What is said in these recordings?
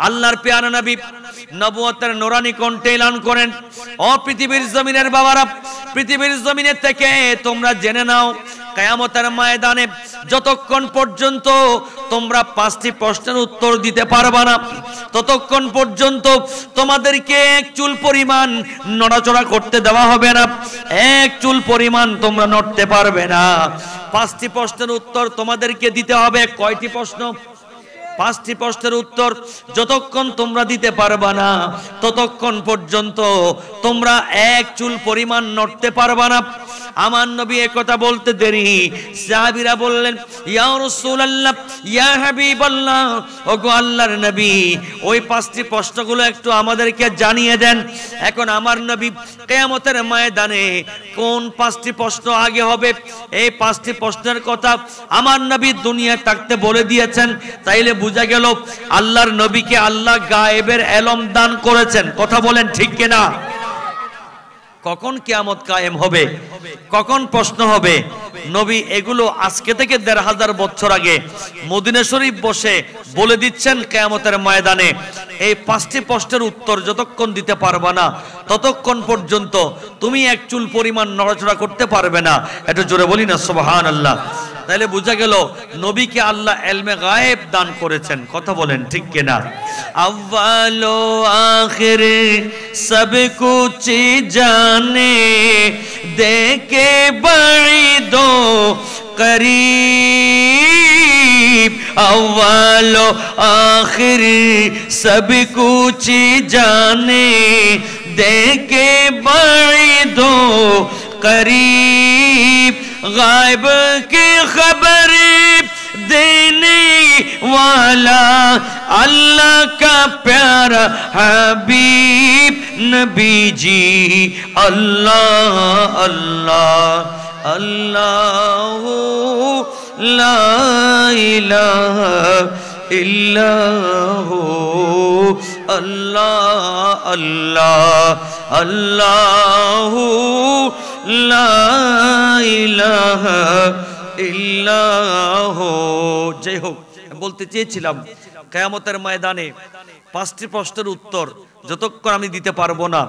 আল্লাহর পেয়ারা নবী নবুয়তের নূরানি কণ্ঠে এলান করেন, ও পৃথিবীর জমিনের বাবারা, পৃথিবীর জমিনের থেকে তোমরা জেনে নাও, কিয়ামতের ময়দানে যতক্ষণ পর্যন্ত তোমরা 5টি প্রশ্নের উত্তর দিতে পারবে না, ততক্ষণ পর্যন্ত তোমাদেরকে এক চুল পরিমাণ নড়াচড়া করতে দেওয়া হবে না, এক চুল পরিমাণ তোমরা নড়তে পারবে না। 5টি প্রশ্নের উত্তর তোমাদেরকে দিতে হবে। কয়টি প্রশ্ন? 5টি প্রশ্নের উত্তর যতক্ষণ তোমরা দিতে পারবা না, ততক্ষণ পর্যন্ত তোমরা এক চুল পরিমাণ নড়তে পারবা না। আমার নবী একথা বলতে দেরি, সাহাবীরা বললেন, ইয়া রাসূলুল্লাহ, ইয়া হাবিবাল্লাহ, ওগো আল্লাহর নবী, ওই 5টি প্রশ্নগুলো একটু আমাদেরকে জানিয়ে দেন। এখন আমার নবী কিয়ামতের ময়দানে কোন 5টি প্রশ্ন আগে হবে, এই 5টি প্রশ্নের কথা আমার নবী দুনিয়ায় থাকতে বলে দিয়েছেন। তাইলে বুঝা গেল আল্লাহর নবীকে আল্লাহ গায়েবের ইলম দান করেছেন। কথা বলেন ঠিক কিনা? কখন কিয়ামত কায়েম হবে, কখন প্রশ্ন হবে, নবী এগুলো আজকে থেকে ১৫০০ বছর আগে মদিনা শরীফ বসে বলে দিচ্ছেন। কিয়ামতের ময়দানে এই 5টি প্রশ্নের উত্তর যতক্ষণ দিতে পারবে না, ততক্ষণ পর্যন্ত তুমি এক চুল পরিমাণ নড়াচড়া করতে পারবে না। একটু জোরে বলি না সুবহানাল্লাহ। তাহলে বুঝা গেল নবীকে আল্লাহ ইলমে গায়েব দান করেছেন। কথা বলেন ঠিক কিনা? আউয়াল ও আখির সব কুছ জানে, দেখে বাঈদ ও করিব, আউয়াল ও আখির সব কুছ জানে, দেখে বাঈদ ও करीब, गायब की खबर देने वाला अल्लाह का प्यारा हबीब नबी जी। अल्लाह अल्लाह अल्लाह ला इलाहा इल्लाहु, अल्लाह अल्लाह अल्लाहु লা ইলাহা ইল্লাহু। যাই হোক, বলতে চেয়েছিলাম কিয়ামতের ময়দানে 5টি প্রশ্নের উত্তর যতক্ষণ আমি দিতে পারবো না,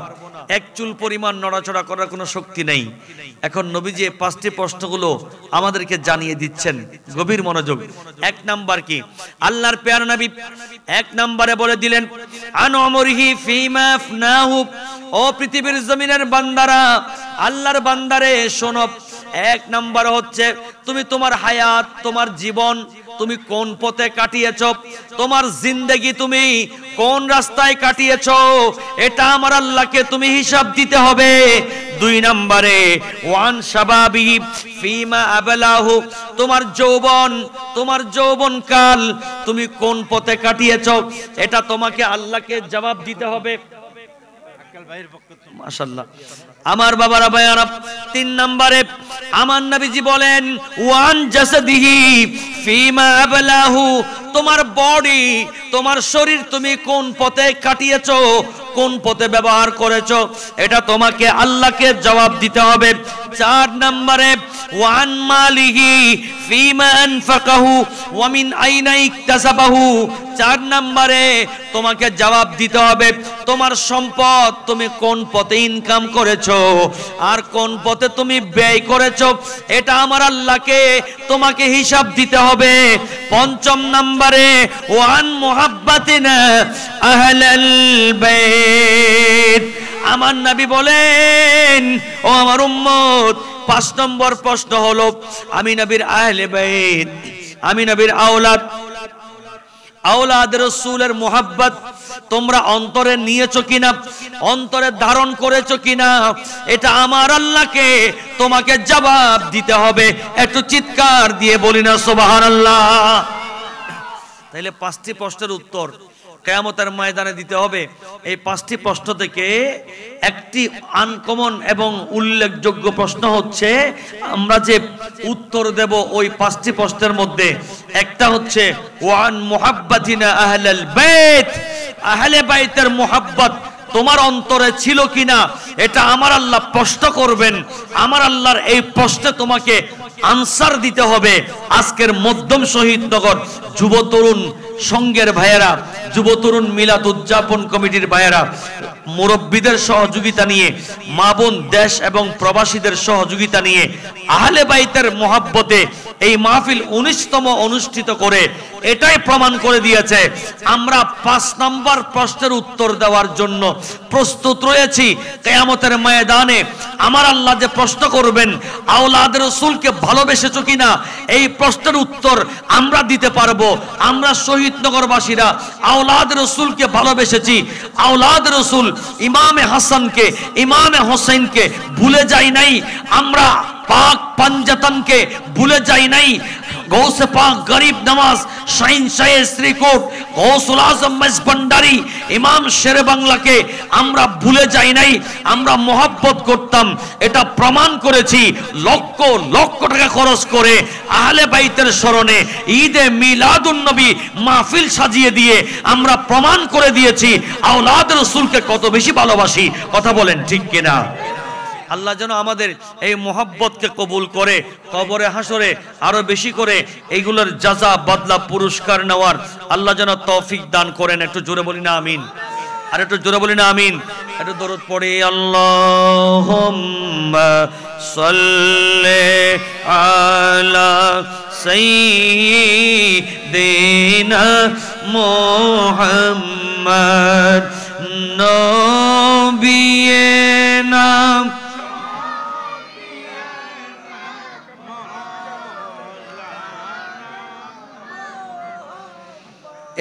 এক চুল পরিমাণ নড়াচড়া করার কোনো শক্তি নেই। এখন নবীজি 5টি প্রশ্নগুলো আমাদেরকে জানিয়ে দিচ্ছেন। গভীর মনোযোগ। 1 নাম্বার কি? আল্লাহর পেয়ারা নবী 1 নম্বরে বলে দিলেন, আন উমরিহি ফিমা আফনাহু। ও পৃথিবীর জমিনের বান্দারা, আল্লাহর বান্দারে শোনো, 1 নাম্বার হচ্ছে তুমি তোমার হায়াত, তোমার জীবন তুমি কোন পথে কাটিয়েছো, তোমার জিন্দেগি তুমি কোন রাস্তায় কাটিয়েছো, এটা আমার আল্লাহকে তুমি হিসাব দিতে হবে। 2 নম্বরে ওয়ান শাবাবিহি ফিমা আবলাহু, তোমার যৌবন কাল তুমি কোন পথে কাটিয়েছো, এটা তোমাকে আল্লাহকে জবাব দিতে হবে। মাশাআল্লাহ আমার বাবারা ভাইয়ারা। 3 নম্বরে আমার নবীজি বলেন, ওয়ান জাসাদিহি ফিমা আবলাহু, তোমার বডি, তোমার শরীর তুমি কোন পথে কাটিয়েছো, কোন পথে ব্যবহার করেছো, এটা তোমাকে আল্লাহকে জবাব দিতে হবে। 4 নম্বরে ওয়ান মালিহি ফিমা আনফাকাহু ওয়া মিন আইনা ইকতাসাবাহু, 4 নম্বরে তোমাকে জবাব দিতে হবে তোমার সম্পদ তুমি কোন পথে ইনকাম করেছো আর কোন পথে তুমি ব্যয় করেছো, এটা আমার আল্লাহকে তোমাকে হিসাব দিতে হবে। 5 নম্বরে ওয়ান মুহাব্বাতিনা আহলাল বাইত, আমার নবী বলেন, ও আমার উম্মত, 5 নম্বর প্রশ্ন হলো আমি নবীর আহলে বাইত, আমি নবীর আওলাদ রাসূলের মুহাব্বত তোমরা অন্তরে নিয়েছো কিনা, অন্তরে ধারণ করেছো কিনা, এটা আমার আল্লাহকে তোমাকে জবাব দিতে হবে। একটু চিৎকার দিয়ে বলি না সুবহানাল্লাহ। তাহলে 5টি প্রশ্নের উত্তর কিয়ামতের ময়দানে দিতে হবে। এই 5টি প্রশ্ন থেকে একটি আনকমন এবং উল্লেখযোগ্য প্রশ্ন হচ্ছে, আমরা যে উত্তর দেব ওই 5টি প্রশ্নের মধ্যে একটা হচ্ছে ওয়ান মুহাব্বাতিনা আহলাল বাইত, আহলে বাইতের মুহাব্বত তোমার অন্তরে ছিল কিনা, এটা আমার আল্লাহ প্রশ্ন করবেন। আমার আল্লাহর এই প্রশ্নে তোমাকে আনসার দিতে হবে। আজকের মধ্যম শহীদনগর যুব তরুণ সঙ্গের ভাইয়েরা, যুব তরুণ মিলাদ উদযাপন কমিটির ভাইয়েরা, মুরব্বীদের সহযোগিতা নিয়ে, মা বোন দেশ এবং প্রবাসীদের সহযোগিতা নিয়ে আহলে বাইতের মহব্বতে এই মাহফিল 19তম অনুষ্ঠিত করে এটাই প্রমাণ করে দিয়েছে আমরা 5 নম্বর প্রশ্নের উত্তর দেওয়ার জন্য প্রস্তুত রয়েছি। কিয়ামতের ময়দানে আমার আল্লাহ যে প্রশ্ন করবেন, আওলাদ রাসূলকে ভালোবেসেছো কিনা, এই প্রশ্নের উত্তর আমরা দিতে পারবো। আমরা শহীদনগরবাসীরা আওলাদ রাসূলকে ভালোবেসেছি। আওলাদ রাসূল ইমামে হাসানকে, ইমামে হোসেনকে ভুলে যাই নাই। আমরা পাক পাঞ্জাতনকে ভুলে যাই নাই। গৌসে পাক গরিব নওয়াজ শাহিন শাহ শ্রীকোট, গৌসুল আজম মেজবান্ডারি, ইমাম শেরে বাংলাকে আমরা ভুলে যাই নাই। আমরা মোহাব্বত করতাম, এটা প্রমাণ করেছি। লক্ষ লক্ষ টাকা খরচ করে আহলে বাইতের স্মরণে ঈদে মিলাদুন নবী মাহফিল সাজিয়ে দিয়ে আমরা প্রমাণ করে দিয়েছি আওলাদ রাসূলকে কত বেশি ভালোবাসি। কথা বলেন ঠিক কিনা? আল্লাহ যেন আমাদের এই মোহাব্বতকে কবুল করে কবরে হাসরে আরো বেশি করে এইগুলোর জাযা বদলা পুরস্কার নেওয়ার আল্লাহ যেন তৌফিক দান করেন। একটু জোরে বলি না আমিন। আর একটু জোরে বলি না আমিন। একটু দরুদ পড়ি। আল্লাহুম্মা সাল্লি আলা সাইয়্যিদিনা মুহাম্মদ নবিয়িনা।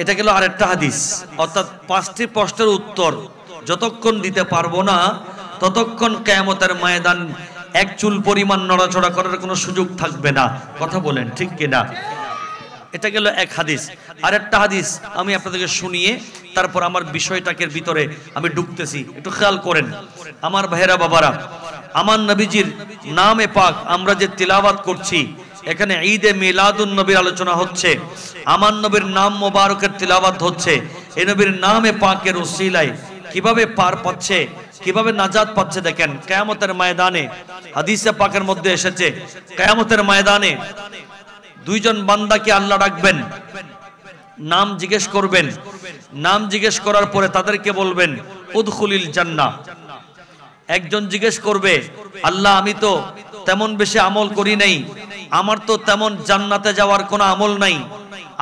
এটা গেল আরেকটা হাদিস। অর্থাৎ 5টি প্রশ্নের উত্তর যতক্ষণ দিতে পারবো না ততক্ষণ কিয়ামতের ময়দান এক চুল পরিমাণ নড়াচড়া করার কোনো সুযোগ থাকবে না। কথা বলেন ঠিক কিনা? এটা গেল এক হাদিস। আরেকটা হাদিস আমি আপনাদেরকে শুনিয়ে তারপর আমার বিষয়টাকে ভিতরে আমি ঢুকতেছি, একটু খেয়াল করেন। আমার ভাইয়েরা বাবারা, আমার নবীজির নামে পাক আমরা যে তিলাওয়াত করছি, এখানে ঈদে মিলাদুন নবীর আলোচনা হচ্ছে, আমার নবীর নাম মোবারকের তিলাওয়াত হচ্ছে। এই নবীর নামে পাকের উসিলায় কিভাবে পার পাচ্ছে, কিভাবে নাজাত পাচ্ছে দেখেন। কিয়ামতের ময়দানে হাদিসে পাকের মধ্যে এসেছে, কিয়ামতের ময়দানে দুইজন বান্দাকে আল্লাহ ডাকবেন, নাম জিজ্ঞেস করবেন। নাম জিজ্ঞেস করার পরে তাদেরকে বলবেন উদখুলিল জান্নাহ। একজন জিজ্ঞেস করবে, আল্লাহ আমি তো তেমন বেশি আমল করি নাই, আমার তো তেমন জান্নাতে যাওয়ার কোনো আমল নাই,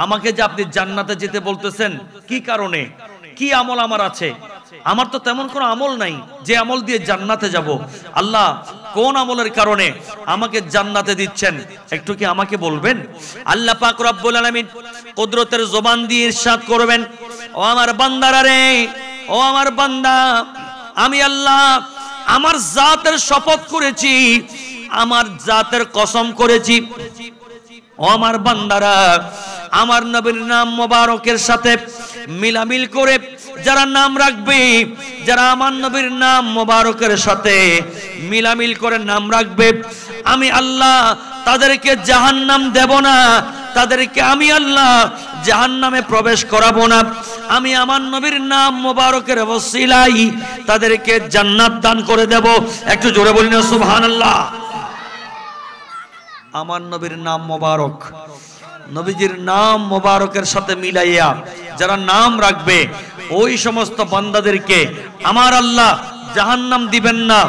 আমাকে যে আপনি জান্নাতে যেতে বলতেছেন কি কারণে, কি আমল আমার আছে? আমার তো তেমন কোনো আমল নাই যে আমল দিয়ে জান্নাতে যাব। আল্লাহ কোন আমলের কারণে আমাকে জান্নাতে দিচ্ছেন একটু কি আমাকে বলবেন? আল্লাহ পাক রব্বুল আলামিন কুদরতের জবান দিয়ে ইরশাদ করবেন, ও আমার বান্দারা রে, ও আমার বান্দা, আমি আল্লাহ আমার জাতের শপথ করেছি, আমার জাতের কসম করেছি, ও আমার বান্দারা, আমার নবীর নাম মোবারকের সাথে মিলামিল করে যারা নাম রাখবে, যারা আমার নবীর নাম মোবারকের সাথে মিলামিল করে নাম রাখবে, আমি আল্লাহ তাদেরকে জাহান্নাম দেব না, তাদেরকে আমি আল্লাহ জাহান্নামে প্রবেশ করাবো না। আমি আমার নবীর নাম মোবারকের ওসিলাই তাদেরকে জান্নাত দান করে দেব। একটু জোরে বলি না সুবহানাল্লাহ। আমার নবীর নাম মোবারক, নবীজির নাম মোবারকের সাথে মিলাইয়া যারা নাম রাখবে ওই সমস্ত বান্দাদেরকে আমার আল্লাহ জাহান্নাম দিবেন না,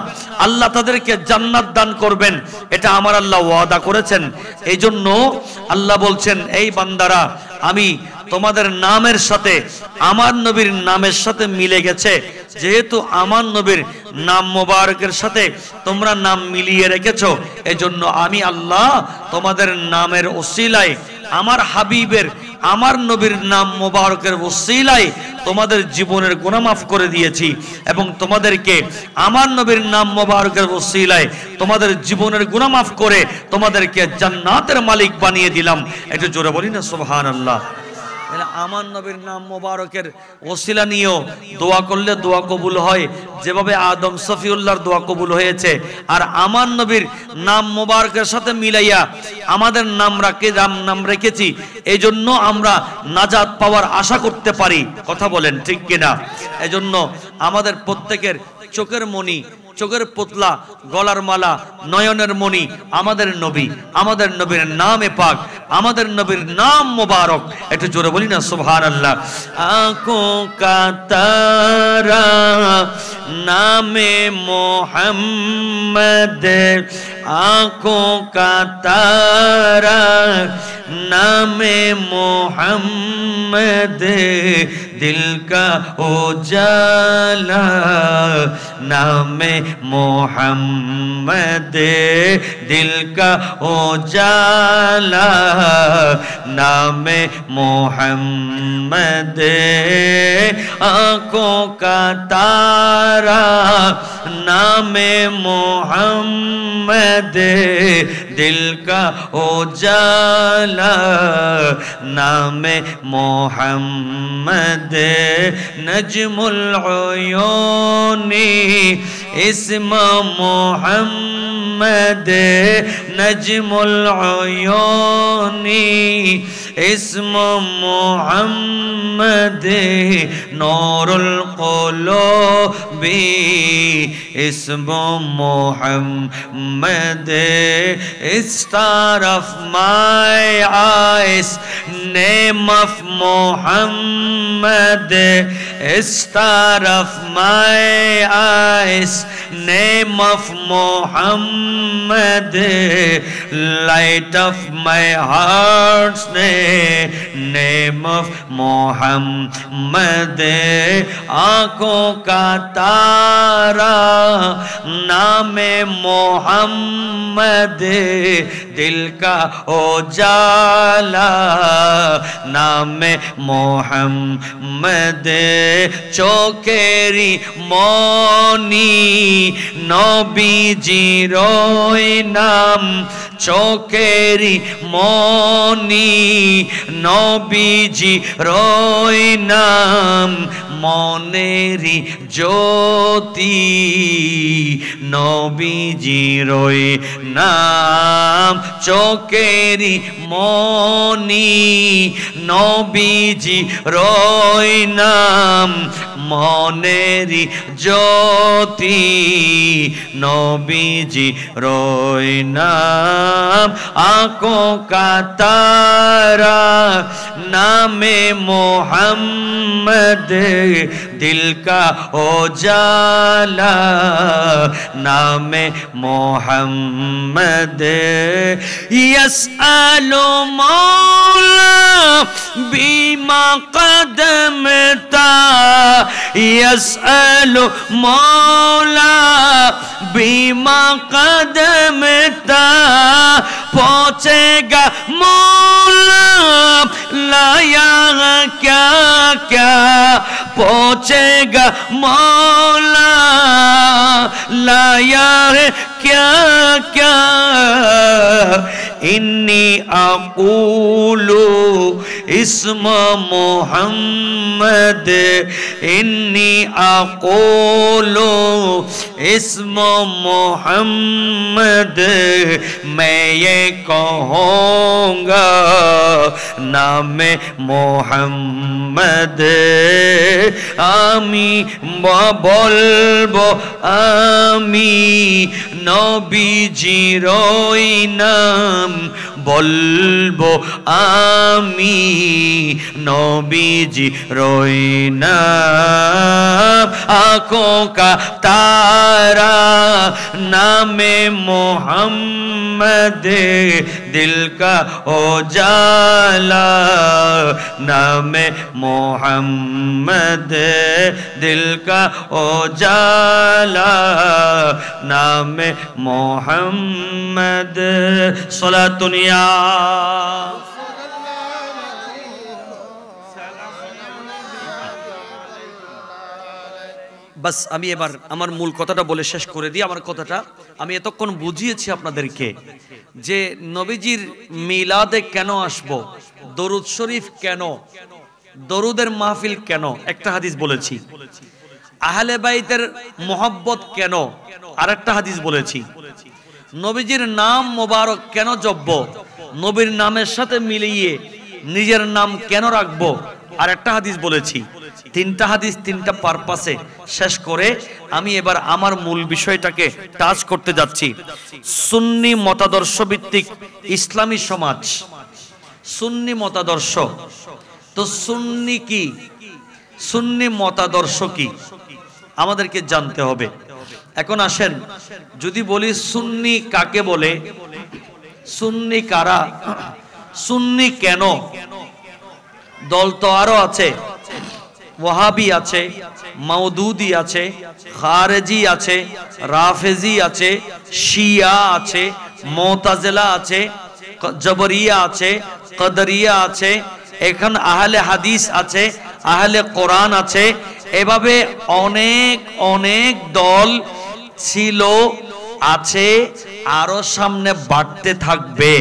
আল্লাহ তাদেরকে জান্নাত দান করবেন। এটা আমার আল্লাহ ওয়াদা করেছেন। এই জন্য আল্লাহ বলছেন, এই বান্দারা আমি তোমাদের নামের সাথে আমার নবীর নামের সাথে মিলে গেছে, যেহেতু আমার নবীর নাম মোবারকের সাথে তোমরা নাম মিলিয়ে রেখেছো, এজন্য আমি আল্লাহ তোমাদের নামের ওসিলায় আমার হাবিবের আমার নবীর নাম মোবারকের ওসিলায় তোমাদের জীবনের গুনাহ মাফ করে দিয়েছি এবং তোমাদেরকে আমার নবীর নাম মোবারকের ওসিলায় তোমাদের জীবনের গুনাহ মাফ করে তোমাদেরকে জান্নাতের মালিক বানিয়ে দিলাম। একটু জোরে বলি না সুবহানাল্লাহ। আমার নবীর নাম মোবারকের ওসিলা নিয়েও দোয়া করলে দোয়া কবুল হয়, যেভাবে আদম সফিউল্লাহর দোয়া কবুল হয়েছে। আর আমার নবীর নাম মোবারকের সাথে মিলাইয়া আমাদের নাম রেখেছি, এই জন্য আমরা নাজাত পাওয়ার আশা করতে পারি। কথা বলেন ঠিক কিনা? এজন্য আমাদের প্রত্যেকের চোখের মণি, চোখের পুতলা, গলার মালা, নয়নের মণি আমাদের নবী, আমাদের নবীর নামে পাক, আমাদের নবীর নাম মোবারক। একটু জোরে বলি বলি না সুবহানাল্লাহ। आँखों का तारा नामे मोहम्मद, आँखों का तारा नामे मोहम्मद, दिल का उजाला नामे मोहम्मद, दिल का उजाला नामे मोहम्मद, आँखों का तारा नामे मोहम्मद, दिल का उजाला नामे मोहम्मद, नजमुल उयूनी इस्म मोहम्मद, नजमुल उयूनी इस्म मोहम्मद, नूरुल क़ुलूबी इस्म Muhammad, star of my eyes name of Muhammad, star of my eyes name of Muhammad, light of my heart's name of Muhammad, आँखों का तारा नामे मोहम्मद, दिल का उजाला नामे मोहम्मद, चौकेरी मौनी नबीजी रोई नाम, चौकेरी मौनी नबीजी रोई नाम, मौनेरी ज्योति नबीजी रोई नाम, चौकेरी मौनी नबीजी रोई नाम, मौनेरी ज्योति नबीजी रोई नाम, आँखों का तारा नामे मोहम्मद, दिल का उजाला नामे मोहम्मद, यसअलु मौला बीमा कदमता, यसअलु मौला बीमा कदमता, पहुँचेगा मौला लाया क्या क्या, पहुँचेगा मौला लाया है क्या क्या, इन्नी अक़ूलु इस्म मोहम्मद, इन्नी अक़ूलु इस्म मोहम्मद, मैं ये कहूँगा नामे मोहम्मद, आमी बोलबो आमी नबीजी रोई नाम, बोलबो आमी नबीजी रोई नाम, आँखों का तारा नामे मोहम्मद, दिल का उजाला नामे मोहम्मद, दिल का उजाला नामे मोहम्मद, सलातुनिया बस আমি এবার আমার মূল কথাটা বলে শেষ করে দিই। আমার কথাটা আমি এতক্ষণ বুঝিয়েছি আপনাদেরকে যে নবীজির মিলাদে কেন আসবো, দরুদ শরীফ কেন, দরুদের মাহফিল কেন, একটা হাদিস বলেছি। আহলে বাইতের মোহাব্বত কেন, আরেকটা হাদিস বলেছি। নবীজির নাম মোবারক কেন জপব, নবীর নামের সাথে মিলিয়ে নিজের নাম কেন রাখবো, আরেকটা হাদিস বলেছি। তিনটা হাদিস তিনটা পারপাসে শেষ করে আমি এবার আমার মূল বিষয়টাকে টাচ করতে যাচ্ছি। সুন্নি মতাদর্শ ভিত্তিক ইসলামী সমাজ, সুন্নি মতাদর্শ তো সুন্নি কি, সুন্নি মতাদর্শ কি আমাদেরকে জানতে হবে। এখন আসেন যদি বলি সুন্নি কাকে বলে, সুন্নি কারা, সুন্নি কেন? দল তো আরো আছে, ওয়াহাবি আছে, মাউদুদি আছে, খারেজি আছে, রাফেজি আছে, শিয়া আছে, মুতাজিলা আছে, জবরিয়া আছে, কদরিয়া আছে, এখন আহলে হাদিস আছে, আহলে কোরআন আছে। এভাবে অনেক অনেক দল ছিল, আছে, আরো সামনে বাড়তে থাকবে।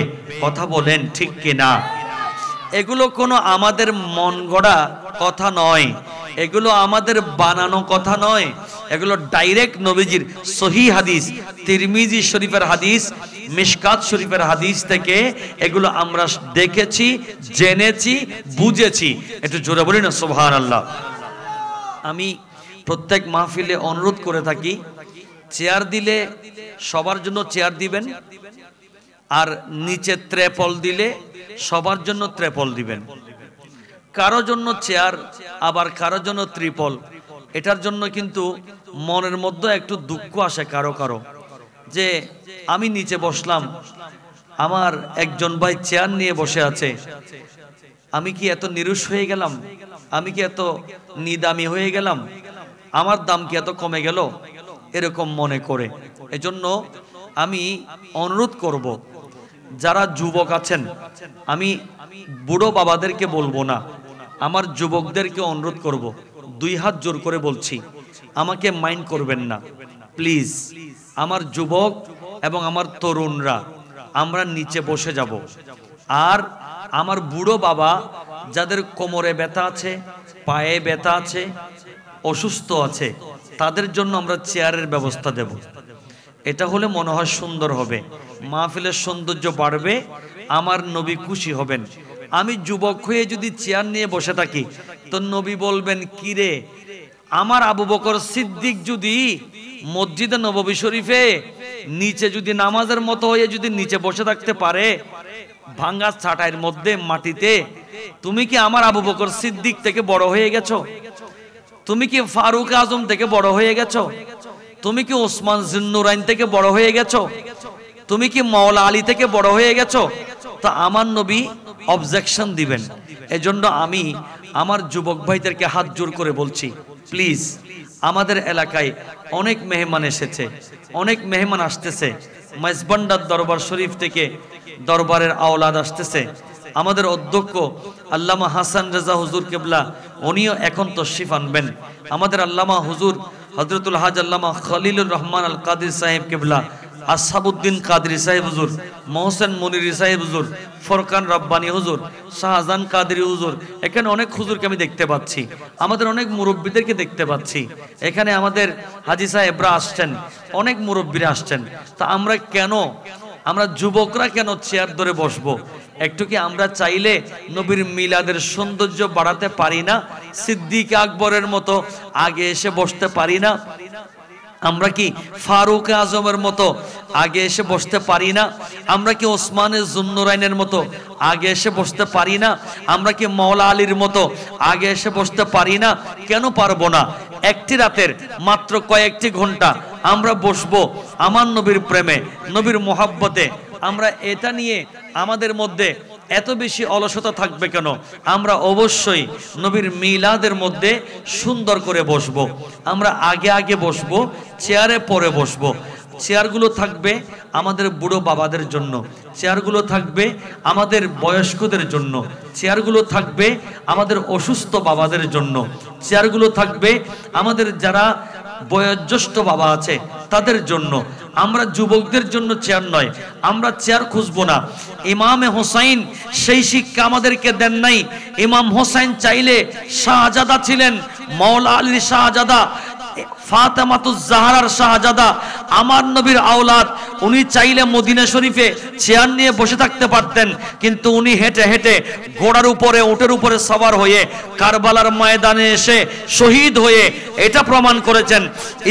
কথা বলেন ঠিক কিনা? এগুলো কোনো আমাদের মন গড়া কথা নয়, এগুলো আমাদের বানানো কথা নয়, এগুলো ডাইরেক্ট নবীজির সহিহ হাদিস, তিরমিজি শরীফের হাদিস, মিশকাত শরীফের হাদিস থেকে এগুলো আমরা দেখেছি, জেনেছি, বুঝেছি। একটু জোরে বলি না সুবহানাল্লাহ। আমি প্রত্যেক মাহফিলে অনুরোধ করে থাকি, চেয়ার দিলে সবার জন্য চেয়ার দিবেন, আর নিচে ত্রেপল দিলে সবার জন্য ত্রেপল দিবেন। কারো জন্য চেয়ার আবার কারো জন্য ত্রিপল, এটার জন্য কিন্তু মনের মধ্যে একটু দুঃখ আসে কারো কারো, যে আমি নিচে বসলাম, আমার একজন ভাই চেয়ার নিয়ে বসে আছে, আমি কি এত নিরুষ হয়ে গেলাম, আমি কি এত নিদামি হয়ে গেলাম, আমার দাম কি এত কমে গেল, এরকম মনে করে। এজন্য আমি অনুরোধ করব, যারা যুবক আছেন, আমি বুড়ো বাবাদেরকে বলবো না, আমার যুবকদেরকে অনুরোধ করব, দুই হাত জোর করে বলছি, আমাকে মাইন্ড করবেন না প্লিজ। আমার যুবক এবং আমার তরুণরা আমরা নিচে বসে যাব। আর আমার বুড়ো বাবা যাদের কোমরে ব্যথা আছে, পায়ে ব্যথা আছে, অসুস্থ আছে, তাদের জন্য আমরা চেয়ারের ব্যবস্থা দেব। এটা হলে মনে হয় সুন্দর হবে, মাহফিলের সৌন্দর্য বাড়বে, আমার নবী খুশি হবেন। আমি যুবক হয়ে যদি চেয়ার নিয়ে বসে থাকি তো নবী বলবেন, কি রে, আমার আবু বকর সিদ্দিক যদি মসজিদে নববী শরীফে নিচে যদি নামাজের মতো হয়ে যদি নিচে বসে থাকতে পারে ভাঙ্গা ছাটাইয়ের মধ্যে মাটিতে, তুমি কি আমার আবু বকর সিদ্দিক থেকে বড় হয়ে গেছো? তুমি কি ফারুক আজম থেকে বড় হয়ে গেছো? তুমি কি ওসমান জিন্নুরাইন থেকে বড় হয়ে গেছো? তুমি কি মাওলা আলী থেকে বড় হয়ে গেছো? তা আমার নবী অবজেকশন দিবেন। এজন্য আমি আমার যুবক ভাইদেরকে হাত জোর করে বলছি, প্লিজ, আমাদের এলাকায় অনেক মেহমান এসেছে, অনেক মেহমান আসতেছে, মাইজবান্ডার দরবার শরীফ থেকে দরবারের আওলাদ আসতেছে। আমাদের অধ্যক্ষ আল্লামা হাসান রেজা হুজুর কেবলা উনিও এখন তশরিফ আনবেন। আমাদের আল্লামা হুজুর হযরতুল হাজ আল্লামা খলিলুর রহমান আল কাদির সাহেব কেবলা, আসহাবউদ্দিন কাদরি সাহেব হুজুর, মোহসেন মুনিরি সাহেব হুজুর, ফরকান রব্বানি হুজুর, শাহজাহান কাদরি হুজুর, এখানে অনেক হুজুরকে আমি দেখতে পাচ্ছি, আমাদের অনেক মুরব্বীদেরকে দেখতে পাচ্ছি। এখানে আমাদের হাজি সাহেবরা আসছেন, অনেক মুরব্বীরা আসছেন। তা আমরা কেন, আমরা যুবকরা কেন চেয়ার ধরে বসবো? একটু কি আমরা চাইলে নবীর মিলাদের সৌন্দর্য বাড়াতে পারি না? সিদ্দিক আকবরের মতো আগে এসে বসতে পারি না? আমরা কি ফারুক আজমের মতো আগে এসে বসতে পারি না? আমরা কি ওসমানে জুন্নুরাইনের মতো আগে এসে বসতে পারি না? আমরা কি মাওলা আলীর মতো আগে এসে বসতে পারি না? কেন পারবো না? একটি রাতের মাত্র কয়েকটি ঘন্টা আমরা বসবো আমার নবীর প্রেমে, নবীর মোহাব্বতে। আমরা এটা নিয়ে আমাদের মধ্যে এত বেশি অলসতা থাকবে কেন? আমরা অবশ্যই নবীর মিলাদের মধ্যে সুন্দর করে বসবো। আমরা আগে আগে বসবো, চেয়ারে পরে বসবো। চেয়ারগুলো থাকবে আমাদের বুড়ো বাবাদের জন্য, চেয়ারগুলো থাকবে আমাদের বয়স্কদের জন্য, চেয়ারগুলো থাকবে আমাদের অসুস্থ বাবাদের জন্য, চেয়ারগুলো থাকবে আমাদের যারা বয়োজ্যেষ্ঠ বাবা আছে তাদের জন্য। আমরা যুবকদের জন্য চেয়ার নয়, আমরা চেয়ার খুঁজবো না। ইমামে হোসাইন সেই শিক্ষা আমাদেরকে দেন নাই। ইমাম হোসাইন চাইলে শাহজাদা ছিলেন, মাওলা আলীর শাহজাদা, ফাতেমাতুজ জাহরার শাহজাদা, আমার নবীর আওলাদ, উনি চাইলে মদিনা শরীফে চেয়ার নিয়ে বসে থাকতে পারতেন, কিন্তু উনি হেঁটে হেঁটে ঘোড়ার উপরে, উটের উপরে সওয়ার হয়ে কারবালার ময়দানে এসে শহীদ হয়ে এটা প্রমাণ করেছেন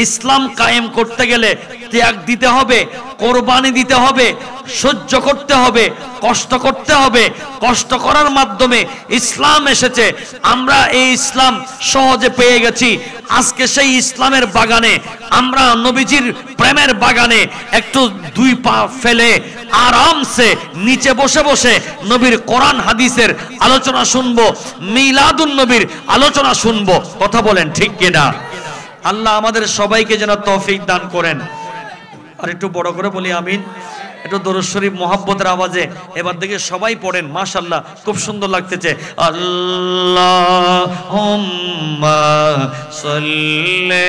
ইসলাম কায়েম করতে গেলে ত্যাগ দিতে হবে, কোরবানি দিতে হবে, সহ্য করতে হবে, কষ্ট করতে হবে। কষ্ট করার মাধ্যমে ইসলাম এসেছে। আমরা এই ইসলাম সহজে পেয়ে গেছি। আজকে সেই ইসলামের বাগানে আমরা নবীজির প্রেমের বাগানে একটু দুই পা ফেলে আরামসে নিচে বসে বসে নবীর কোরআন হাদিসের আলোচনা শুনবো, মিলাদুন নবীর আলোচনা শুনবো। কথা বলেন ঠিক কিনা? আল্লাহ আমাদের সবাইকে যেন তৌফিক দান করেন। আর একটু বড় করে বলি আমিন। একটু দরুদ শরীফ মোহাব্বতের আওয়াজে এবার দেখে সবাই পড়েন, মাশাআল্লাহ খুব সুন্দর লাগতেছে। আল্লাহুম্মা সাল্লি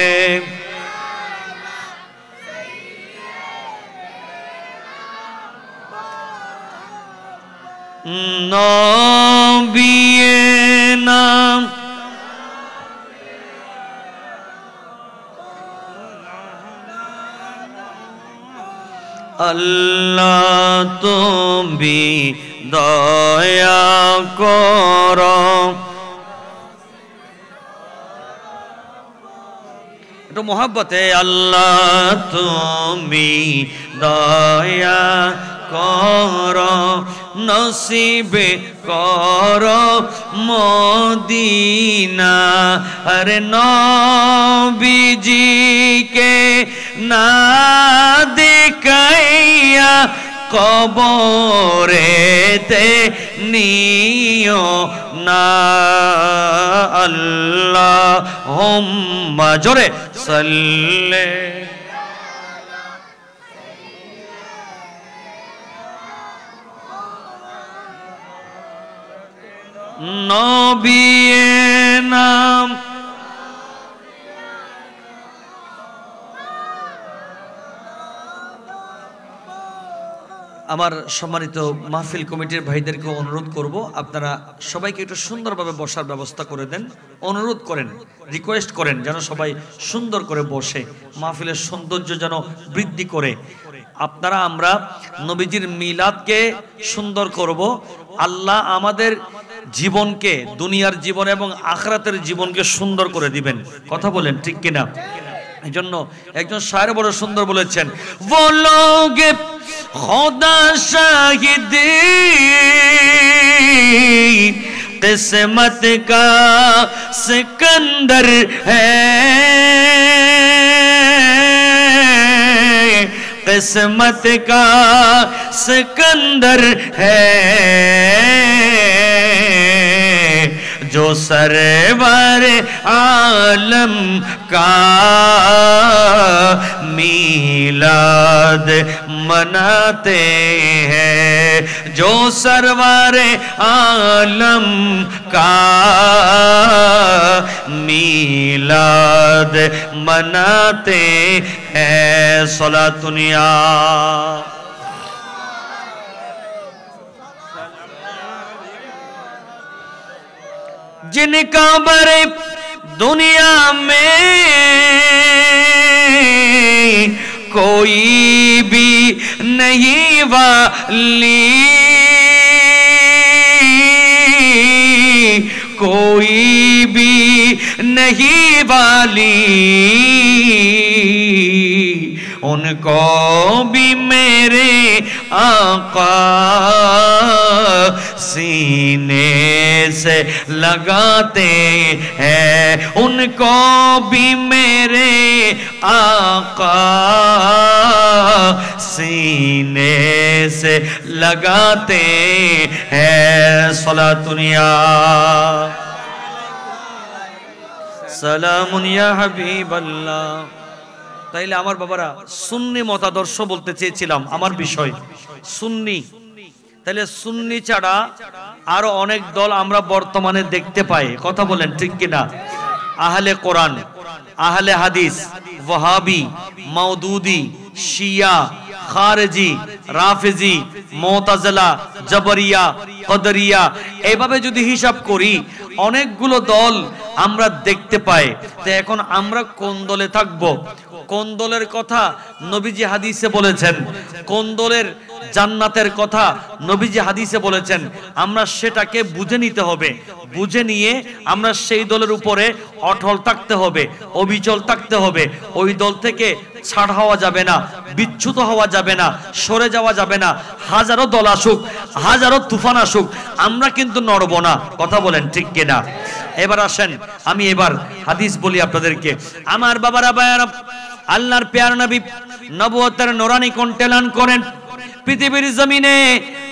নবিয়েনা আল্লাহ তুমি দয়া করো। একটু মোহাব্বতে আল্লাহ তুমি দয়া করো, নসিবে করো মদিনা। আরে নবীজিকে না দেখাইয়া কবরেতে নিও না। আল্লাহুম্মা জোরে সাল্লি নবিয়েনা। আমার সম্মানিত মাহফিল কমিটির ভাইদেরকে অনুরোধ করব, আপনারা সবাইকে একটু সুন্দরভাবে বসার ব্যবস্থা করে দেন। অনুরোধ করেন, রিকোয়েস্ট করেন যেন সবাই সুন্দর করে বসে, মাহফিলের সৌন্দর্য যেন বৃদ্ধি করে। আপনারা আমরা নবীজির মিলাদকে সুন্দর করব। আল্লাহ আমাদের জীবনকে, দুনিয়ার জীবন এবং আখিরাতের জীবনকে সুন্দর করে দিবেন। কথা বলেন ঠিক কিনা? এই জন্য একজন শায়ের বড় সুন্দর বলেছেন, वो लोग खुदा शाहिद किस्मत का सिकंदर है, किस्मत का सिकंदर है, जो सरवर आलम का मीलाद मनाते हैं, जो सरवर आलम का मीलाद मनाते हैं। सलातुनिया जिनका बरे दुनिया में कोई भी नहीं वाली, कोई भी नहीं वाली, उनको भी मेरे आका सीने से लगाते हैं, उनको भी मेरे आका सीने से लगाते हैं। सलातुनिया সালামুন ইয়া হাবিবাল্লাহ। তাইলে আমার বাবারা সুন্নি মতাদর্শ বলতে চেয়েছিলাম আমার বিষয় সুন্নি। তাহলে সুন্নি ছাড়া আরো অনেক দল আমরা বর্তমানে দেখতে পাই। কথা বলেন ঠিক কিনা? আহলে কোরআন, আহলে হাদিস, ওয়াহাবি, মাউদুদি, শিয়া, খারেজি, রাফেজি, মুতাজিলা, জাবরিয়া, কদরিয়া, এইভাবে যদি হিসাব করি অনেকগুলো দল আমরা দেখতে পাই। তো এখন আমরা কোন দলে থাকব? কোন দলের কথা নবীজি হাদিসে বলেছেন, কোন দলের জান্নাতের কথা নবীজি হাদিসে বলেছেন, আমরা সেটাকে বুঝে নিতে হবে। বুঝে নিয়ে আমরা সেই দলের উপরে অটল থাকতে হবে, অবিচল থাকতে হবে। ওই দল থেকে ছাড় হওয়া যাবে না, বিচ্যুত হওয়া যাবে না, সরে যাওয়া যাবে না। হাজারো দল আসুক, হাজারো তুফান আসুক, আমরা কিন্তু নড়ব না। কথা বলেন ঠিক কিনা? এবার আসেন আমি এবার হাদিস বলি আপনাদেরকে। আমার বাবারা ভাইয়ারা, আল্লাহর প্যারা নবী নবুয়তের নূরানি কণ্ঠে এলান করেন, পৃথিবীর জমিনে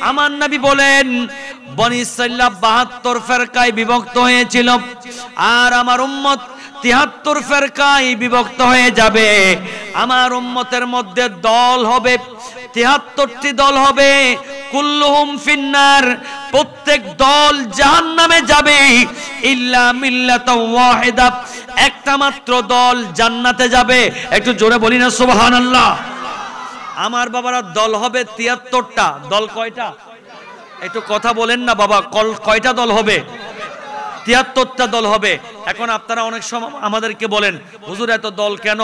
আমার নবী বলেন বনি ইসরাঈল 72 ফেরকায় বিভক্ত হয়েছিল, আর আমার উম্মত 73 ফেরকায় বিভক্ত হয়ে যাবে। আমার উম্মতের মধ্যে দল হবে 73টি দল হবে। কুল্লুহুম ফিন্নার, প্রত্যেক দল জাহান্নামে যাবে। ইল্লা মিল্লাতাও ওয়াহিদা, একটা মাত্র দল জান্নাতে যাবে। একটু জোরে বলি না সুবহানাল্লাহ। আমার বাবারা দল হবে 73টা। দল কয়টা? একটু কথা বলেন না বাবা, কয়টা দল হবে? 73টা দল হবে। এখন আপনারা অনেক সময় আমাদেরকে বলেন, হুজুর এত দল কেন?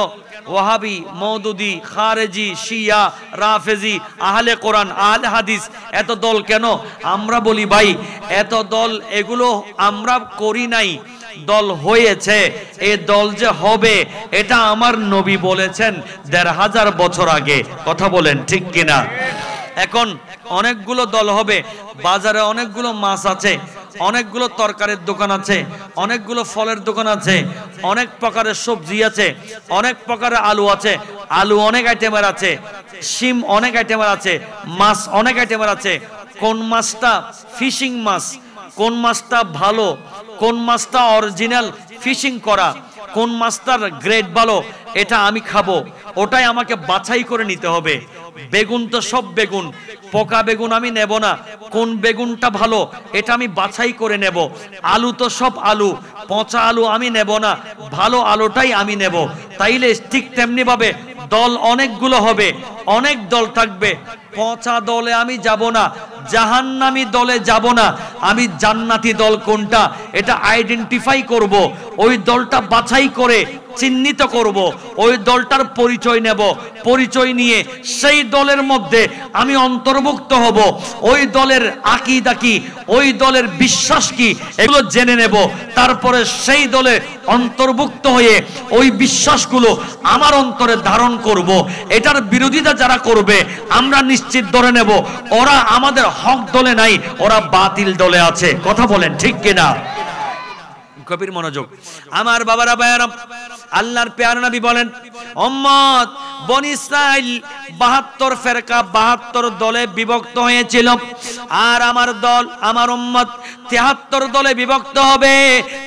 ওয়াহাবি, মওদুদি, খারেজি, শিয়া, রাফেজি, আহলে কোরআন, আহলে হাদিস, এত দল কেন? আমরা বলি ভাই, এত দল এগুলো আমরা করি নাই, দল হয়েছে। এই দল যে হবে এটা আমার নবী বলেছেন 1500 বছর আগে। কথা বলেন ঠিক কিনা? এখন অনেকগুলো দল হবে। বাজারে অনেকগুলো মাছ আছে, অনেকগুলো তরকারির দোকান আছে, অনেকগুলো ফলের দোকান আছে, অনেক প্রকারের সবজি আছে, অনেক প্রকারের আলু আছে, আলু অনেক আইটেমের আছে, শিম অনেক আইটেমের আছে, মাছ অনেক আইটেমের আছে। কোন মাছটা ফিশিং মাছ, কোন মাছটা ভালো, কোন মাছটা অরিজিনাল ফিশিং করা, কোন মাছটার গ্রেড ভালো, এটা আমি খাবো, ওটাই আমাকে বাছাই করে নিতে হবে। বেগুন তো সব বেগুন, পোকা বেগুন আমি নেব না। কোন বেগুনটা ভালো এটা আমি বাছাই করে নেব। আলু তো সব আলু, পচা আলু আমি নেব না, ভালো আলুটাই আমি নেব। তাইলে ঠিক তেমনি ভাবে দল অনেকগুলো হবে, অনেক দল থাকবে। পচা দলে আমি যাব না, জাহান্নামী দলে যাব না, আমি জান্নাতি দল কোনটা এটা আইডেন্টিফাই করব। ওই দলটা বাছাই করে চিহ্নিত করব, ওই দলটার পরিচয় নেব। পরিচয় নিয়ে সেই দলের মধ্যে আমি অন্তর্ভুক্ত হব। ওই দলের আকীদা কি, ওই দলের বিশ্বাস কি, এগুলো জেনে নেব। তারপরে সেই দলে অন্তর্ভুক্ত হয়ে ওই বিশ্বাসগুলো আমার অন্তরে ধারণ করব। এটার বিরোধিতা যারা করবে আমরা নিশ্চিত ধরে নেব ওরা আমাদের হক দলে নাই, ওরা বাতিল দলে আছে। কথা বলেন ঠিক কিনা? গভীর মনোযোগ। আমার বাবারা ভাইয়ারা, আল্লাহর প্যারা নবী বলেন উম্মত বনি ইসরাইল 72 ফেরকা 72 দলে বিভক্ত হয়েছিল, আর আমার দল আমার উম্মত 73 দলে বিভক্ত হবে।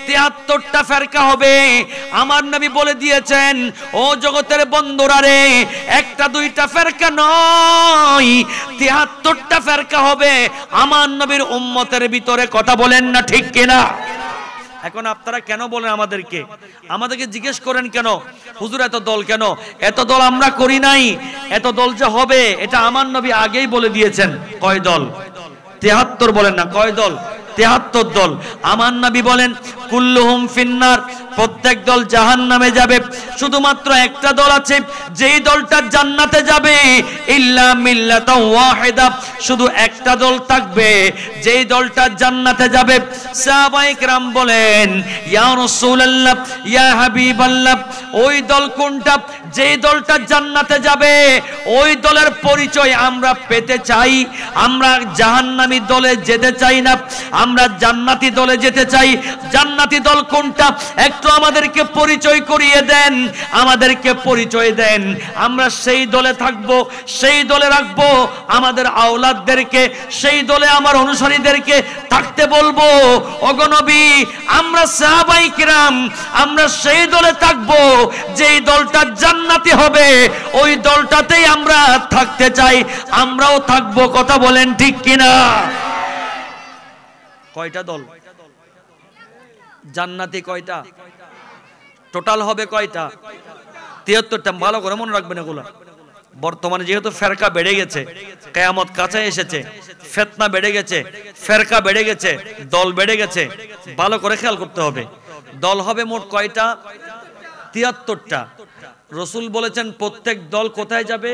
73টা ফেরকা হবে। আমার নবী বলে দিয়েছেন, ও জগতের বন্ধুরা রে, একটা দুইটা ফেরকা নয়, 73টা ফেরকা হবে আমার নবীর উম্মতের ভিতরে। কথা বলেন না ঠিক কিনা? এখন আপনারা কেন বলেন আমাদেরকে জিজ্ঞেস করেন কেন হুজুর এত দল কেন? এত দল আমরা করি নাই। এত দল যে হবে এটা আমার নবী আগেই বলে দিয়েছেন। কয় দল? 73 বলেন না, কয় দল? 73 দল। আমার নবী বলেন কুল্লুহুম ফিন্নার, প্রত্যেক দল জাহান্নামে যাবে। শুধুমাত্র একটা দল আছে যেই দলটা জান্নাতে যাবে। ইল্লা মিল্লাতাও ওয়াহিদা, শুধু একটা দল থাকবে যেই দলটা জান্নাতে যাবে। সাহাবায়ে কেরাম বলেন ইয়া রাসূলুল্লাহ, ইয়া হাবিবাল্লাহ, ওই দল কোনটা? যেই দলটা জান্নাতে যাবে ওই দলের পরিচয় আমরা পেতে চাই। আমরা জাহান্নামী দলে যেতে চাই না, আমরা জান্নাতি দলে যেতে চাই। জান্নাতি দল কোনটা একটু আমাদেরকে পরিচয় করিয়ে দেন, আমাদেরকে পরিচয় দেন। আমরা সেই দলে থাকবো, সেই দলে রাখবো আমাদের আওলাদদেরকে, সেই দলে আমার অনুসারীদেরকে থাকতে বলবো। ওগো নবী, আমরা সাহাবায়ে কেরাম আমরা সেই দলে থাকবো যেই দলটা জান্নাতি হবে, ওই দলটাতেই আমরা থাকতে চাই, আমরাও থাকবো। কথা বলেন ঠিক কিনা? কয়টা দল জান্নাতি? কয়টা টোটাল হবে? কয়টা? 73টা। ভালো করে মনে রাখবেন এগুলা। বর্তমানে যেহেতু ফেরকা বেড়ে গেছে, কিয়ামত কাছে এসেছে, ফিতনা বেড়ে গেছে, ফেরকা বেড়ে গেছে, দল বেড়ে গেছে, ভালো করে খেয়াল করতে হবে। দল হবে মোট কয়টা? 73টা। রাসূল বলেছেন প্রত্যেক দল কোথায় যাবে?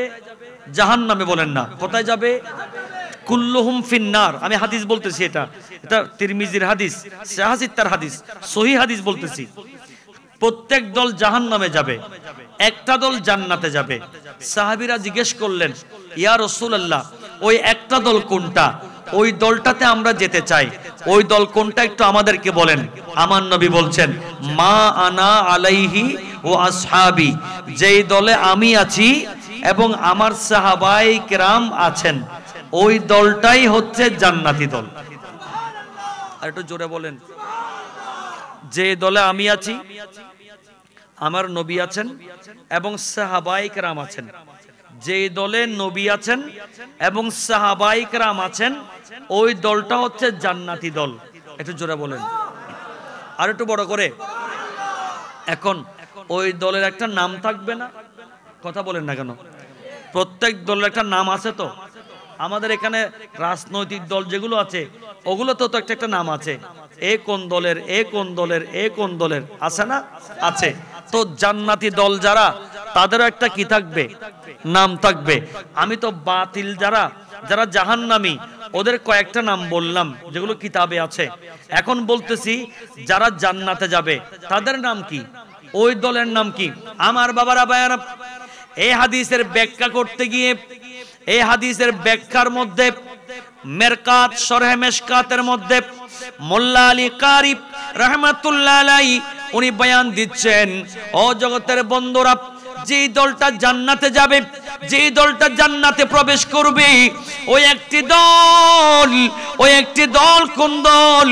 জাহান্নামে। বলেন না কোথায় যাবে? কুল্লুহুম ফিন্নার। আমি হাদিস বলতেছি, এটা তিরমিজির হাদিস, সাহাসিত তার হাদিস, সহিহ হাদিস বলতেছি। প্রত্যেক দল জাহান্নামে যাবে, একটা দল জান্নাতে যাবে। সাহাবীরা জিজ্ঞেস করলেন, ইয়া রাসূলুল্লাহ, ওই একটা দল কোনটা? ওই দলটাতে আমরা যেতে চাই, ওই দল কোনটা একটু আমাদেরকে বলেন। আমার নবী বলছেন, মা আনা আলাইহি ও আসহাবি, যেই দলে আমি আছি এবং আমার সাহাবায়ে কেরাম আছেন, ওই দলটাই হচ্ছে জান্নাতি দল। আর একটু জোরে বলেন। যে দলে আমি আছি, আমার নবী আছেন এবং সাহাবায়ে কেরাম আছেন, যে দলে নবী আছেন এবং সাহাবায়ে কেরাম আছেন, ওই দলটা হচ্ছে জান্নাতি দল। একটু জোরে বলেন, আর একটু বড় করে। এখন ওই দলের একটা নাম থাকবে না? কথা বলেন না কেন? প্রত্যেক দলের একটা নাম আছে তো। আমাদের এখানে রাজনৈতিক দল যেগুলো আছে, ওগুলো তো একটা নাম আছে। এ কোন দলের, এ কোন দলের, এ কোন দলের, আছে না? আছে। তো জান্নাতি দল যারা, তাদেরও একটা কি থাকবে? নাম থাকবে। আমি তো বাতিল যারা, যারা জাহান্নামী, ওদের কয়েকটা নাম বললাম যেগুলো কিতাবে আছে। এখন বলতেছি যারা জান্নাতে যাবে তাদের নাম কি, ওই দলের নাম কি? আমার বাবারা ভাইয়ারা, এই হাদিসের ব্যাখ্যা করতে গিয়ে, এই হাদিসের ব্যাখ্যার মধ্যে মেরকাত শরহে মেশকাতের মধ্যে মোল্লা আলী কারি রাহমাতুল্লাহ আলাইহি উনি বয়ান দিচ্ছেন, ও জগতের বন্ধুরা, যেই দলটা জান্নাতে যাবে, যেই দলটা জান্নাতে প্রবেশ করবে, ওই একটি দল, ওই একটি দল কোন দল?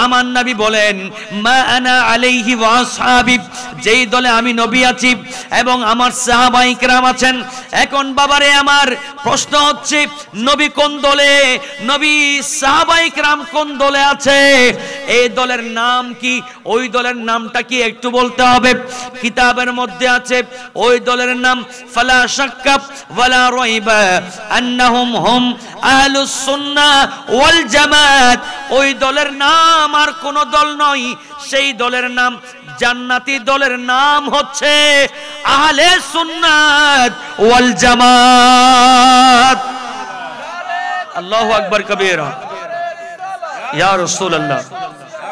আমার নবী বলেন, মা আনা আলাইহি ওয়া আসহাবি, যেই দলে আমি নবী আছি এবং আমার সাহাবায়ে কেরাম আছেন। এখন বাবারে আমার প্রশ্ন হচ্ছে, নবী কোন দলে, নবী সাহাবায়ে কেরাম কোন দলে আছে? এই দলের নাম কি? ওই দলের নামটা কি একটু বলতে হবে। কিতাবের মধ্যে আছে ওই দলের নাম ফালা শাক্কা ওয়ালা রাইবা আন্নাহুম হুম আহলুস সুন্নাহ ওয়াল জামাত। ওই দলের নাম আর কোন দল নয়, সেই দলের নাম, জান্নাতি দলের নাম হচ্ছে আহলে সুন্নাত ওয়াল জামাত। আল্লাহু আকবার কবীরা। ইয়া রাসূলুল্লাহ,